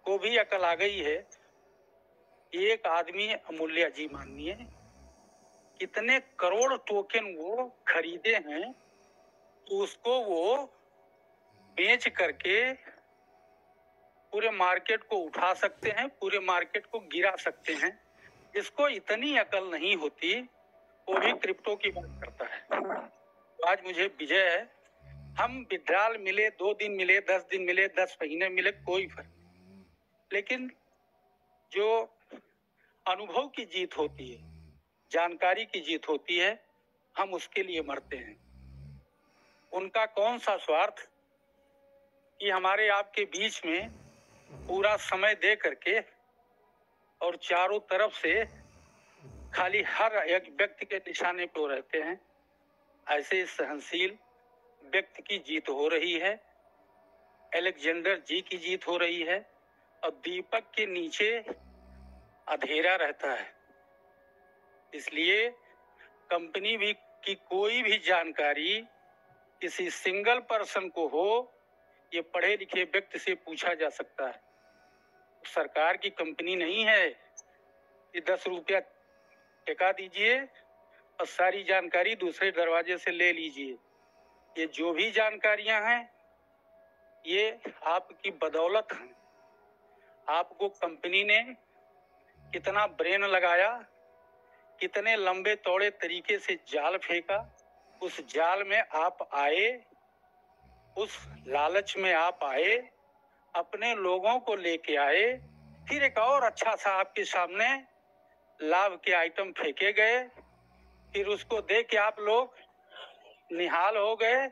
को भी अकल आ गई है। एक आदमी अमूल्य जी मानिए कितने करोड़ टोकन वो खरीदे हैं, तो उसको वो बेच करके पूरे मार्केट को उठा सकते हैं, पूरे मार्केट को गिरा सकते हैं। जिसको इतनी अकल नहीं होती वो भी क्रिप्टो की बात करता है। तो आज मुझे विजय है। हम विड्रॉल मिले, 2 दिन मिले, 10 दिन मिले, 10 महीने मिले, कोई फर्क नहीं, लेकिन जो अनुभव की जीत होती है, जानकारी की जीत होती है, हम उसके लिए मरते हैं। उनका कौन सा स्वार्थ कि हमारे आपके बीच में पूरा समय दे करके और चारों तरफ से खाली हर एक व्यक्ति के निशाने पे रहते हैं। ऐसे सहनशील व्यक्ति की जीत हो रही है, अलेक्जेंडर जी की जीत हो रही है, और दीपक के नीचे अंधेरा रहता है। इसलिए कंपनी भी की कोई भी जानकारी किसी सिंगल पर्सन को हो, ये पढ़े लिखे व्यक्ति से पूछा जा सकता है। सरकार की कंपनी नहीं है कि 10 रुपया टिका दीजिए और सारी जानकारी दूसरे दरवाजे से ले लीजिए। ये जो भी जानकारियां हैं ये आपकी बदौलत हैं। आपको कंपनी ने कितना ब्रेन लगाया, कितने लंबे चौड़े तरीके से जाल फेंका, उस जाल में आप आए, उस लालच में आप आए, अपने लोगों को लेके आए, फिर एक और अच्छा सा आपके सामने लाभ के आइटम फेंके गए, फिर उसको देख के आप लोग निहाल हो गए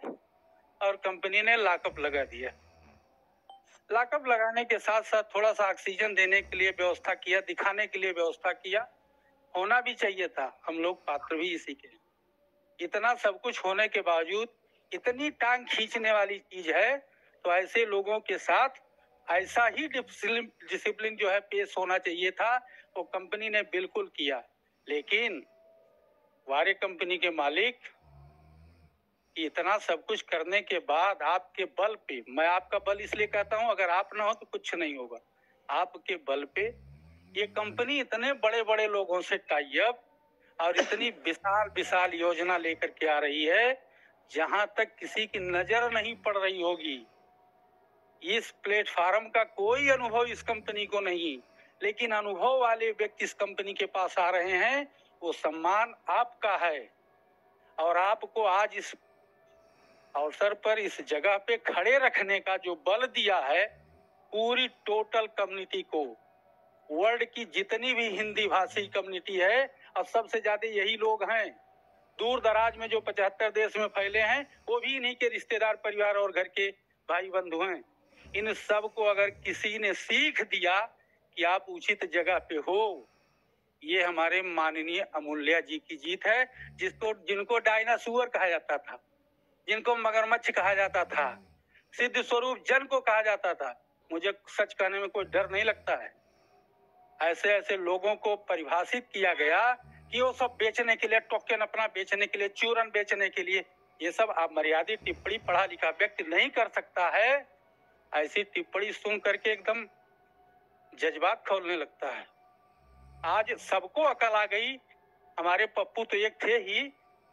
और कंपनी ने लॉकअप लगा दिया। लॉकअप लगाने के साथ साथ थोड़ा सा ऑक्सीजन देने के लिए व्यवस्था किया, दिखाने के लिए व्यवस्था किया। होना भी चाहिए था, हम लोग पात्र भी इसी के। इतना सब कुछ होने के बावजूद इतनी टांग खींचने वाली चीज है, तो ऐसे लोगों के साथ ऐसा ही डिसिप्लिन जो है पेश होना चाहिए था, वो कंपनी ने बिल्कुल किया। लेकिन वारे कंपनी के मालिक इतना सब कुछ करने के बाद आपके बल पे, मैं आपका बल इसलिए कहता हूं, अगर आप ना हो तो कुछ नहीं होगा, आपके बल पे ये कंपनी इतने बड़े बड़े लोगों से टाई अप और इतनी विशाल विशाल योजना लेकर के आ रही है, जहां तक किसी की नजर नहीं पड़ रही होगी इस प्लेटफार्म का कोई अनुभव इस कंपनी को नहीं, लेकिन अनुभव वाले व्यक्ति इस कंपनी के पास आ रहे हैं। वो सम्मान आपका है और आपको आज इस अवसर पर इस जगह पे खड़े रखने का जो बल दिया है पूरी टोटल कम्युनिटी को, वर्ल्ड की जितनी भी हिंदी भाषी कम्युनिटी है, और सबसे ज्यादा यही लोग हैं। दूर दराज में जो 75 देश में फैले हैं वो भी इन्हीं के रिश्तेदार, परिवार और घर के भाई बंधु हैं। इन सब को अगर किसी ने सीख दिया कि आप उचित जगह पे हो, ये हमारे माननीय अमूल्या जी की जीत है, जिनको डायनासोर कहा जाता था, जिनको मगरमच्छ कहा जाता था, सिद्ध स्वरूप जन को कहा जाता था। मुझे सच कहने में कोई डर नहीं लगता है। ऐसे ऐसे लोगों को परिभाषित किया गया कि वो सब बेचने के लिए, टोकन अपना बेचने के लिए, चूरन बेचने के लिए, ये सब अमर्यादित टिप्पणी पढ़ा लिखा व्यक्ति नहीं कर सकता है। ऐसी टिप्पणी सुन करके एकदम जज्बात खौलने लगता है। आज सबको अकल आ गई। हमारे पप्पू तो एक थे ही,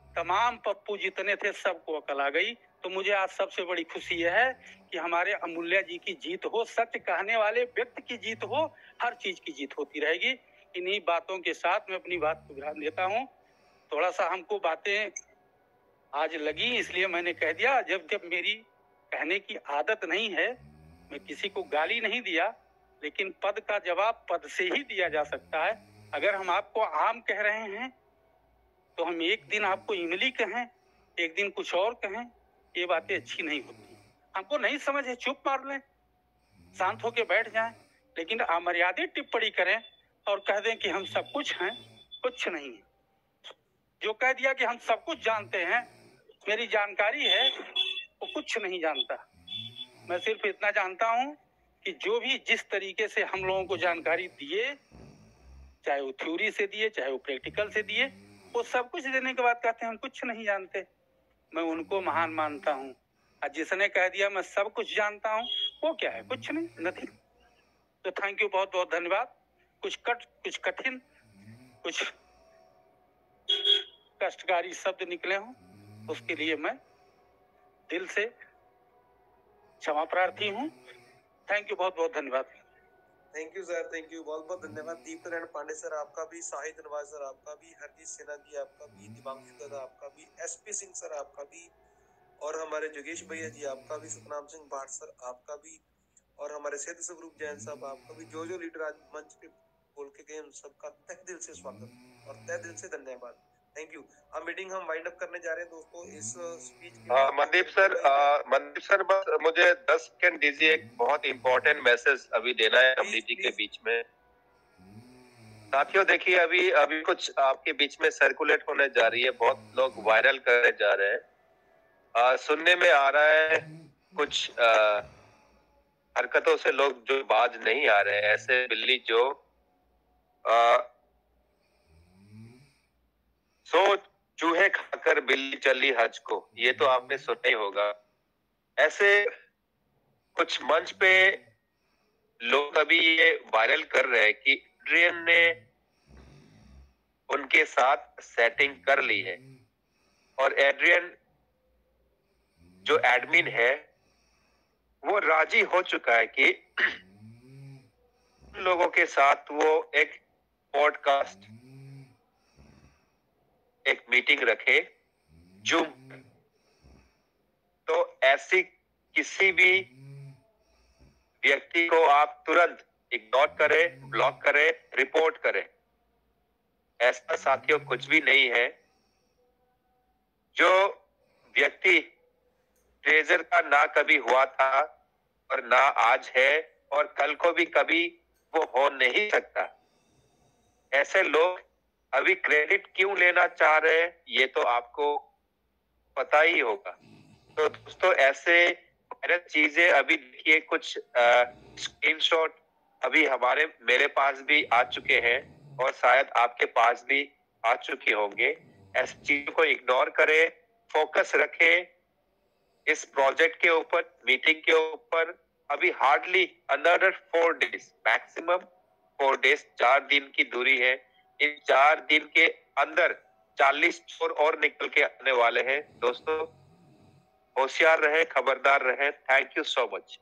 तमाम पप्पू जितने थे सबको अकल आ गई। तो मुझे आज सबसे बड़ी खुशी यह है कि हमारे अमूल्या जी की जीत हो, सत्य कहने वाले व्यक्ति की जीत हो, हर चीज की जीत होती रहेगी। इन्हीं बातों के साथ मैं अपनी बात को विराम देता हूँ। थोड़ा सा हमको बातें आज लगी इसलिए मैंने कह दिया। जब जब मेरी कहने की आदत नहीं है, मैं किसी को गाली नहीं दिया, लेकिन पद का जवाब पद से ही दिया जा सकता है। अगर हम आपको आम कह रहे हैं तो हम एक दिन आपको इमली कहें, एक दिन कुछ और कहें, ये बातें अच्छी नहीं होती। हमको नहीं समझ है, चुप मार लें, शांत होके बैठ जाएं, लेकिन अमर्यादित टिप्पणी करें और कह दें कि हम सब कुछ हैं, कुछ नहीं है। जो कह दिया कि हम सब कुछ जानते हैं, मेरी जानकारी है, वो कुछ नहीं जानता। मैं सिर्फ इतना जानता हूं कि जो भी जिस तरीके से हम लोगों को जानकारी दिए, चाहे वो थ्योरी से दिए, चाहे वो प्रैक्टिकल से दिए, वो सब कुछ देने के बाद कहते हैं हम कुछ नहीं जानते। मैं उनको महान मानता हूँ। और जिसने कह दिया मैं सब कुछ जानता हूँ, वो क्या है? कुछ नहीं, नथिंग। तो थैंक यू, बहुत बहुत धन्यवाद। कुछ कठिन, कुछ कष्टकारी शब्द निकले हों, उसके लिए मैं दिल से क्षमा प्रार्थी हूँ। थैंक यू, बहुत बहुत धन्यवाद। Thank you sir, thank you, बहुत बहुत धन्यवाद। दीप नारायण पांडे सर आपका भी, साहित्य नवाज सर आपका भी, हरजीत सिन्हा जी आपका भी, दिवांशु दादा आपका भी, एसपी सिंह सर आपका भी, और हमारे जोगेश भैया जी आपका भी, सतनाम सिंह भाट सर आपका भी, और हमारे सिद्ध स्वरूप जैन साहब आपका भी। जो लीडर आज मंच पे बोल के गए उन सबका तहे दिल से स्वागत और तहे दिल से धन्यवाद। Thank you. अब मीटिंग हम वाइंड अप करने जा रहे हैं दोस्तों। इस स्पीच के मनदीप सर बस मुझे 10 सेकंड दीजिए, एक बहुत इंपॉर्टेंट मैसेज अभी देना है कम्युनिटी के बीच में। साथियों देखिए, अभी कुछ आपके बीच में सर्कुलेट होने जा रही है, बहुत लोग वायरल करने जा रहे हैं। सुनने में आ रहा है कुछ हरकतों से लोग जो बाज नहीं आ रहे हैं, ऐसे बिल्ली जो चूहे खाकर बिल्ली चली हज को, ये तो आपने सुना ही होगा। ऐसे कुछ मंच पे लोग अभी ये वायरल कर रहे हैं कि एड्रियन ने उनके साथ सेटिंग कर ली है, और एड्रियन जो एडमिन है वो राजी हो चुका है कि लोगों के साथ वो एक पॉडकास्ट, एक मीटिंग रखे जूम। तो ऐसी किसी भी व्यक्ति को आप तुरंत इग्नोर करें, ब्लॉक करें, रिपोर्ट करें। ऐसा साथियों कुछ भी नहीं है। जो व्यक्ति ट्रेजर का ना कभी हुआ था और ना आज है और कल को भी कभी वो हो नहीं सकता, ऐसे लोग अभी क्रेडिट क्यों लेना चाह रहे हैं ये तो आपको पता ही होगा। तो दोस्तों ऐसे चीजें अभी देखिए, कुछ स्क्रीनशॉट अभी मेरे पास भी आ चुके हैं और शायद आपके पास भी आ चुके होंगे। ऐसी चीजों को इग्नोर करें, फोकस रखें इस प्रोजेक्ट के ऊपर, मीटिंग के ऊपर। अभी hardly another 4 days, maximum 4 days, 4 दिन की दूरी है। इन 4 दिन के अंदर 40 चोर और निकल के आने वाले हैं। दोस्तों होशियार रहे, खबरदार रहे। Thank you so much.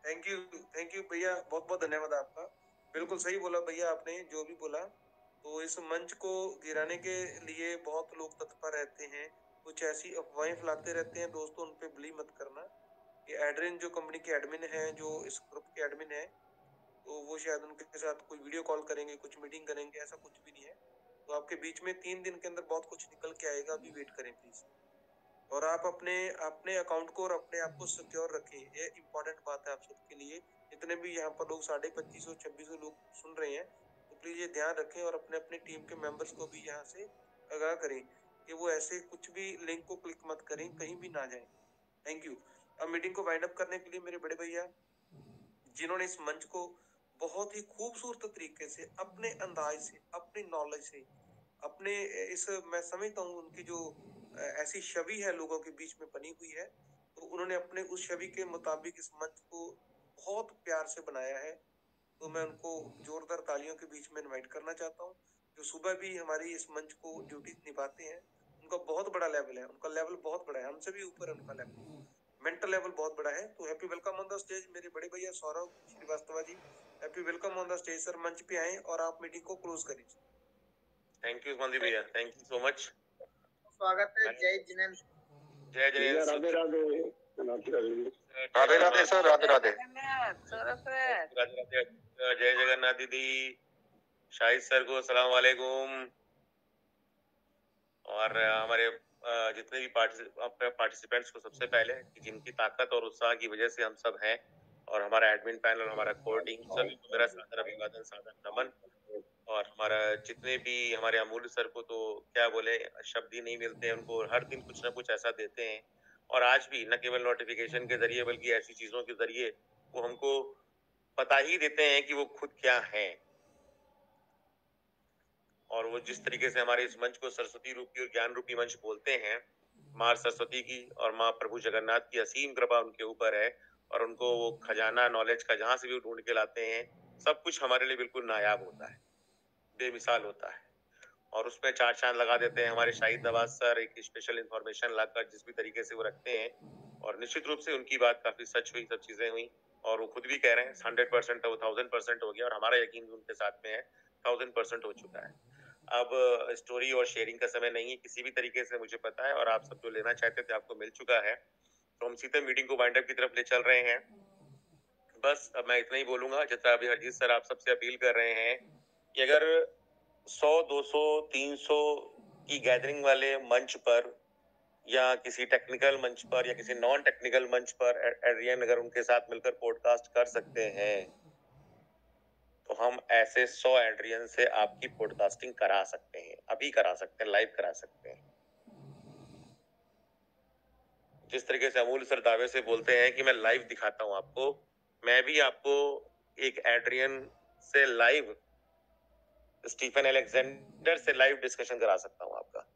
Thank you भैया, बहुत बहुत धन्यवाद आपका। बिल्कुल सही बोला भैया आपने जो भी बोला। तो इस मंच को गिराने के लिए बहुत लोग तत्पर रहते हैं, कुछ ऐसी अफवाहें फैलाते रहते हैं। दोस्तों उन पे बिलीव मत करना। ये एड्रिन जो कंपनी के एडमिन है, जो इस ग्रुप के एडमिन है, तो वो शायद उनके साथ कोई वीडियो कॉल करेंगे, कुछ मीटिंग करेंगे, ऐसा कुछ भी नहीं है। तो आपके बीच में 3 दिन के अंदर बहुत कुछ निकल के आएगा, अभी वेट करें प्लीज। और आप अपने अपने अकाउंट को और अपने आप को सिक्योर रखें, ये इम्पोर्टेंट बात है आप सबके लिए। जितने भी यहाँ पर लोग 2500-2600 लोग सुन रहे हैं, तो प्लीज ये ध्यान रखें और अपने अपने टीम के मेंबर्स को भी यहाँ से आगाह करें कि वो ऐसे कुछ भी लिंक को क्लिक मत करें, कहीं भी ना जाएं। Thank you. अब मीटिंग को वाइंड अप करने के लिए मेरे बड़े भैया, जिन्होंने इस मंच को बहुत ही खूबसूरत तरीके से, अपने अंदाज से, अपनी नॉलेज से, अपने इस, मैं समझता हूँ उनकी जो ऐसी छवि है लोगों के बीच में बनी हुई है, तो उन्होंने अपने उस छवि के मुताबिक इस मंच को बहुत प्यार से बनाया है। तो मैं उनको जोरदार तालियों के बीच में इनवाइट करना चाहता हूँ। जो सुबह भी हमारी इस मंच को ड्यूटी निभाते हैं, उनका बहुत बड़ा लेवल है, उनका लेवल बहुत बड़ा है, हमसे भी ऊपर है उनका लेवल, मेंटल लेवल बहुत बड़ा है। तो happy welcome on the stage मेरे बड़े भैया Saurabh Srivastava ji. Happy welcome on the stage sir, मंच पे आए और आप मीटिंग को क्लोज करें। थैंक यू मंदी भैया, थैंक यू सो मच। स्वागत है। जय जिनेंद्र। जय जय राधे राधे। राधे राधे सर, राधे राधे। सौरभ सर, राधे राधे। जय जगन्नाथ दीदी, शाहिद सर को अस्सलाम वालेकुम। और हमारे जितने भी पार्टिसिपेंट्स को सबसे पहले, जिनकी ताकत और उत्साह की वजह से हम सब हैं, और हमारा एडमिन पैनल, हमारा कोर टीम, सभी को मेरा सादर अभिवादन, सादर नमन। और हमारा जितने भी हमारे अमूल्य सर को तो क्या बोले, शब्द ही नहीं मिलते हैं। उनको हर दिन कुछ ना कुछ ऐसा देते हैं, और आज भी न केवल नोटिफिकेशन के जरिए बल्कि ऐसी चीजों के जरिए वो हमको पता ही देते हैं कि वो खुद क्या हैं। और वो जिस तरीके से हमारे इस मंच को सरस्वती रूपी और ज्ञान रूपी मंच बोलते हैं, माँ सरस्वती की और माँ प्रभु जगन्नाथ की असीम कृपा उनके ऊपर है, और उनको वो खजाना नॉलेज का जहां से भी ढूंढ के लाते हैं, सब कुछ हमारे लिए बिल्कुल नायाब होता है, बेमिसाल होता है। और उसमें 4 चांद लगा देते हैं हमारे शाहिद नवाज सर, एक स्पेशल इंफॉर्मेशन लाकर जिस भी तरीके से वो रखते हैं। और निश्चित रूप से उनकी बात काफी सच हुई, सब चीजें हुई, और वो खुद भी कह रहे हैं 100% वो 1000% हो गया, और हमारा यकीन भी उनके साथ में है, 1000% हो चुका है। अब स्टोरी और शेयरिंग का समय नहीं है किसी भी तरीके से, मुझे पता है, और आप सब जो लेना चाहते थे आपको मिल चुका है। तो हम सीधे मीटिंग को वाइंड अप की तरफ ले चल रहे हैं। बस अब मैं इतना ही बोलूंगा, जितना अभी हरजीत सर आप सबसे अपील कर रहे हैं कि अगर 100, 200, 300 की गैदरिंग वाले मंच पर, या किसी टेक्निकल मंच पर, या किसी नॉन टेक्निकल मंच पर एड्रियन अगर उनके साथ मिलकर पॉडकास्ट कर सकते हैं, तो हम ऐसे 100 एड्रियन से आपकी पॉडकास्टिंग करा सकते हैं, अभी करा सकते हैं, लाइव करा सकते हैं। जिस तरीके से अमूल सर दावे से बोलते हैं कि मैं लाइव दिखाता हूं आपको, मैं भी आपको एक एड्रियन से लाइव, स्टीफन अलेक्जेंडर से लाइव डिस्कशन करा सकता हूं आपका।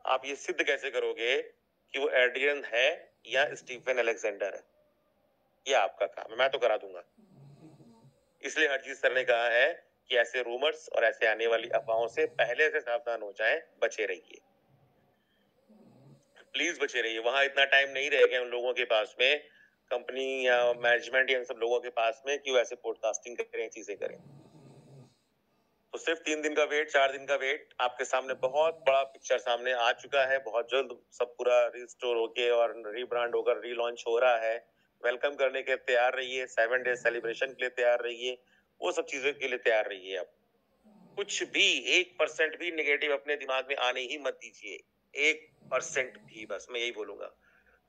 आप ये सिद्ध कैसे करोगे कि वो एड्रियन है या स्टीफन अलेक्जेंडर है? ये आपका काम है, मैं तो करा दूंगा। इसलिए हरजीत सर ने कहा है कि ऐसे रूमर्स और ऐसे आने वाली अफवाहों से पहले से सावधान हो जाएं, बचे रहिए, प्लीज बचे रहिए। वहां इतना टाइम नहीं रहेगा उन लोगों के पास में, कंपनी या मैनेजमेंट या सब लोगों के पास में, कि वो ऐसे पॉडकास्टिंग करें, चीजें करें। तो सिर्फ 3 दिन का वेट, 4 दिन का वेट, आपके सामने बहुत बड़ा पिक्चर सामने आ चुका है। बहुत जल्द सब पूरा रिस्टोर होके और रीब्रांड होकर रीलॉन्च हो रहा है। वेलकम करने के तैयार रहिए, 7 डेज सेलिब्रेशन के लिए तैयार रहिए, वो सब चीजों के लिए तैयार रहिए। अब कुछ भी 1% भी नेगेटिव अपने दिमाग में आने ही मत दीजिए, 1% भी, बस मैं यही बोलूंगा।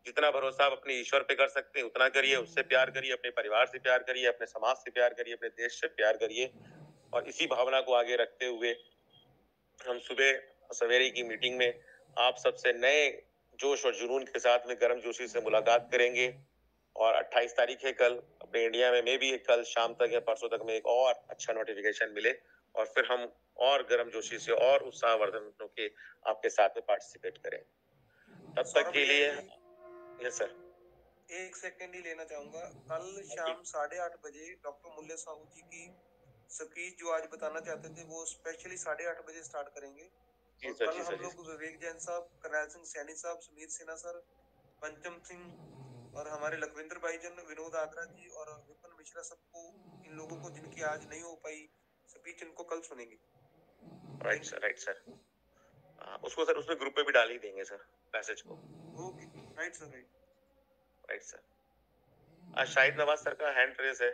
जितना भरोसा आप अपने ईश्वर पे कर सकते हैं उतना करिए, उससे प्यार करिए, अपने परिवार से प्यार करिए, अपने समाज से प्यार करिए, अपने देश से प्यार करिए। और इसी भावना को आगे रखते हुए हम सुबह सवेरे की मीटिंग में आप सबसे नए जोश और जुनून के साथ में गर्मजोशी से मुलाकात करेंगे। और 28 तारीख है कल, अपने इंडिया में भी कल शाम तक या परसों तक में एक और अच्छा नोटिफिकेशन मिले, और फिर हम और गर्मजोशी से और उत्साहवर्धन होके आपके साथ में पार्टिसिपेट करें। तब तक के लिए यस सर, 1 सेकंड ही लेना चाहूंगा। कल शाम 8:30 बजे डॉक्टर मुल्ले साहू जी की स्पीच जो आज बताना चाहते थे, वो स्पेशली 8:30 बजे स्टार्ट करेंगे। जी और सर, कल जी हम सर, लोग विवेक जैन साहब, करनैल सिंह सैनी साहब, सुमीर सिन्हा सर, पंचम सिंह और हमारे लखविंदर भाईजन, विनोद आगरा जी और विपिन मिश्रा, सबको, इन लोगों को जिनकी आज नहीं हो पाई स्पीच, इनको कल सुनेंगे। Right sir, right sir. उसको सर उसमें ग्रुप पे भी डाल ही देंगे सर, मैसेज को। Okay, right sir, right. Right sir. Shahid Nawaz sir का हैंड रेस है।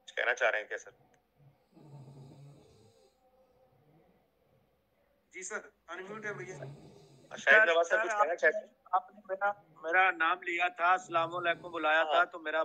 कहना चाह रहे हैं क्या सर? जी सर, अनम्यूट है भैया। शाहिद नवाज सर कुछ कहना चाहते हैं? आपने मेरा नाम लिया था, अस्सलाम वालेकुम बुलाया था, तो मेरा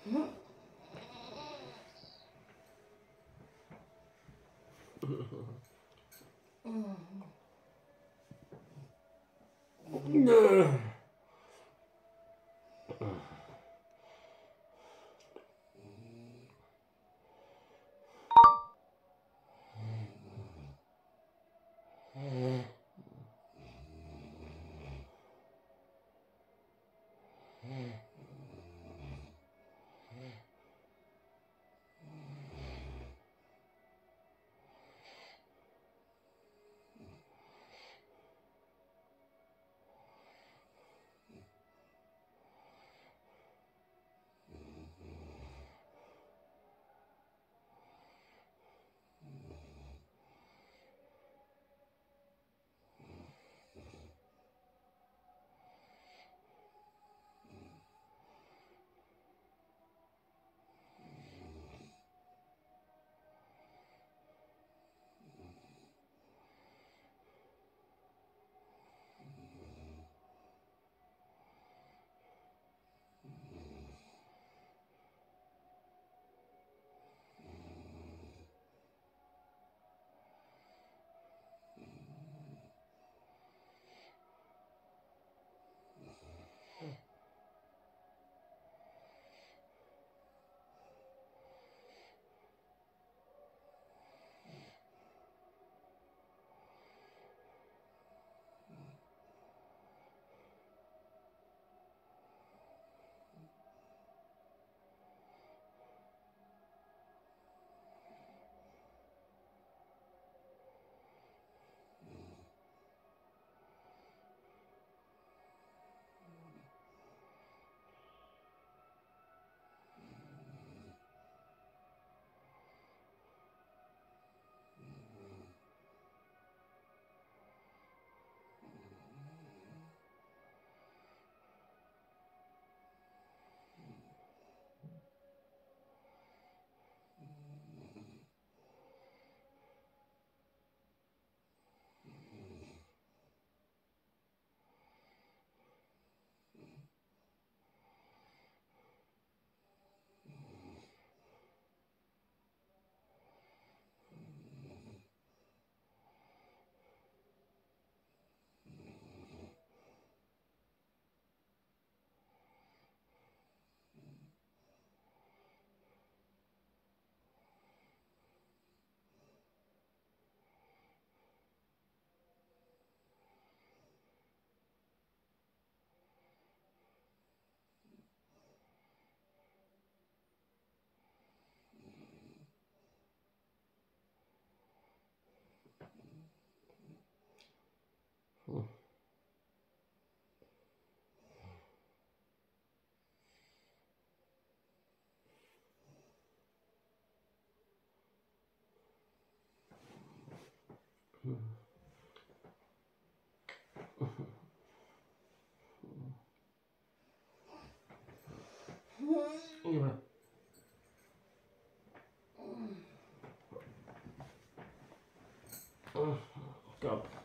Gimana? Stop.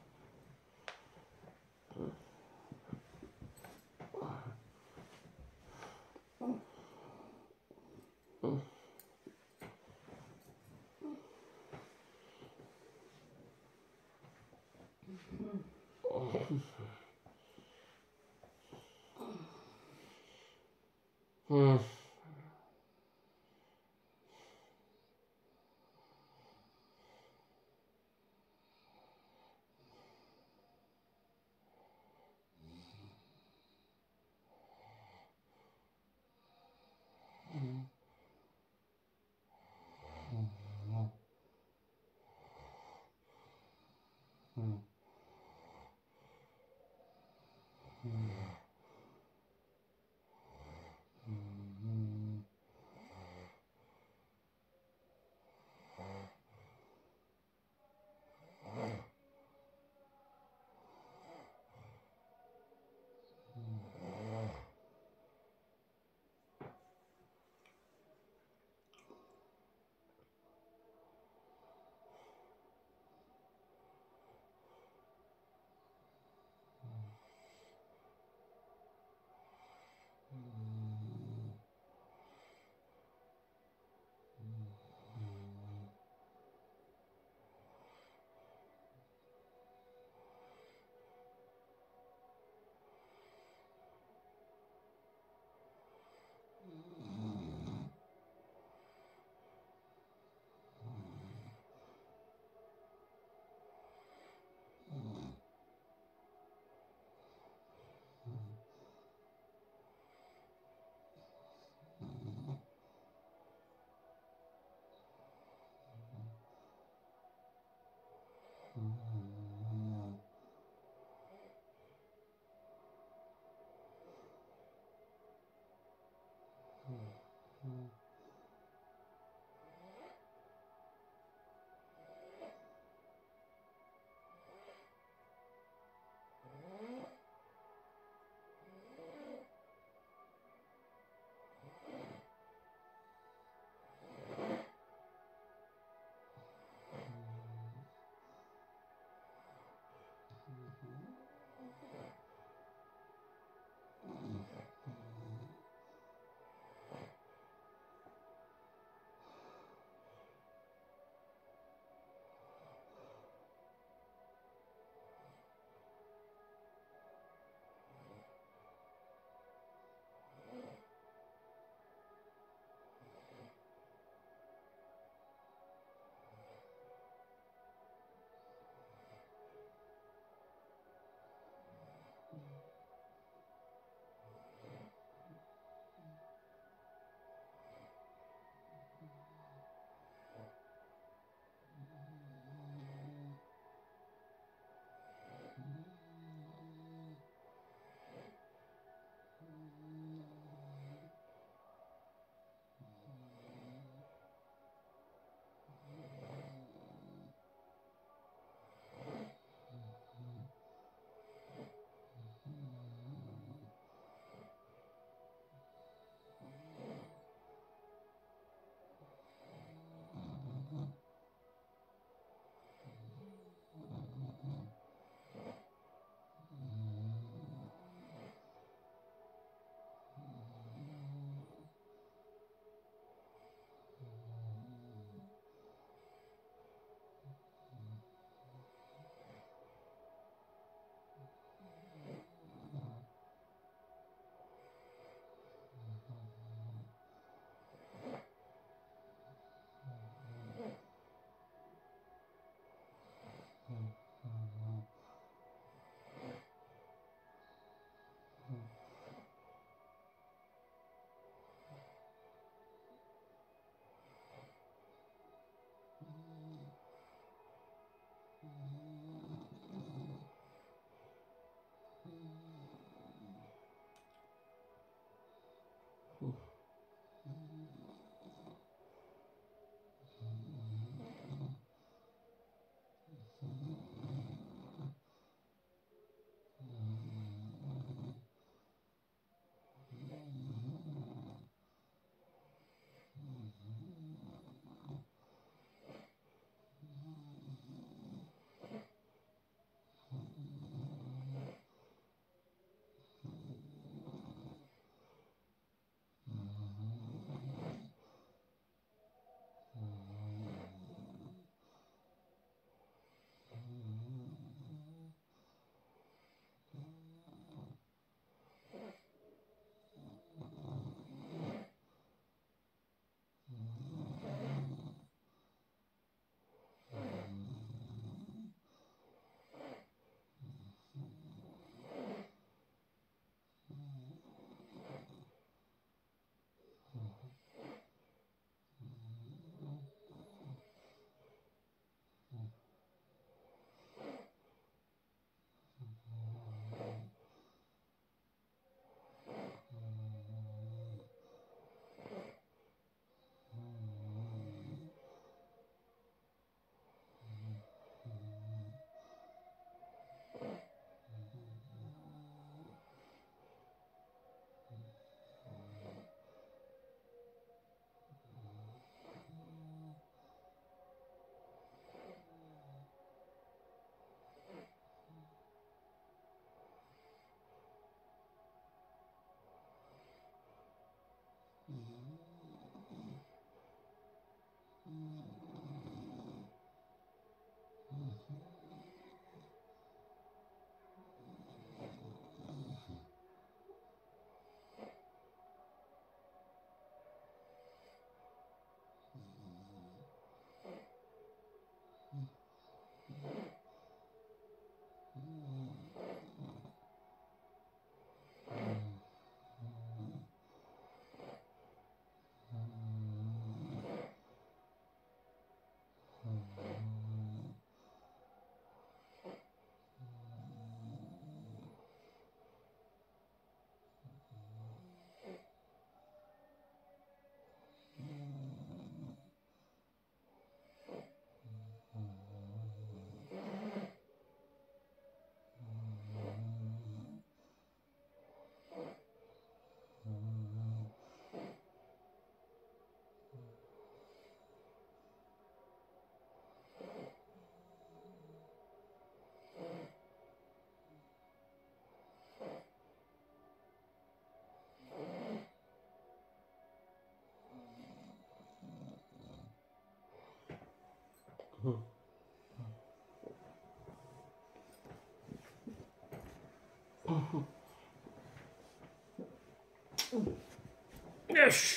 Yes.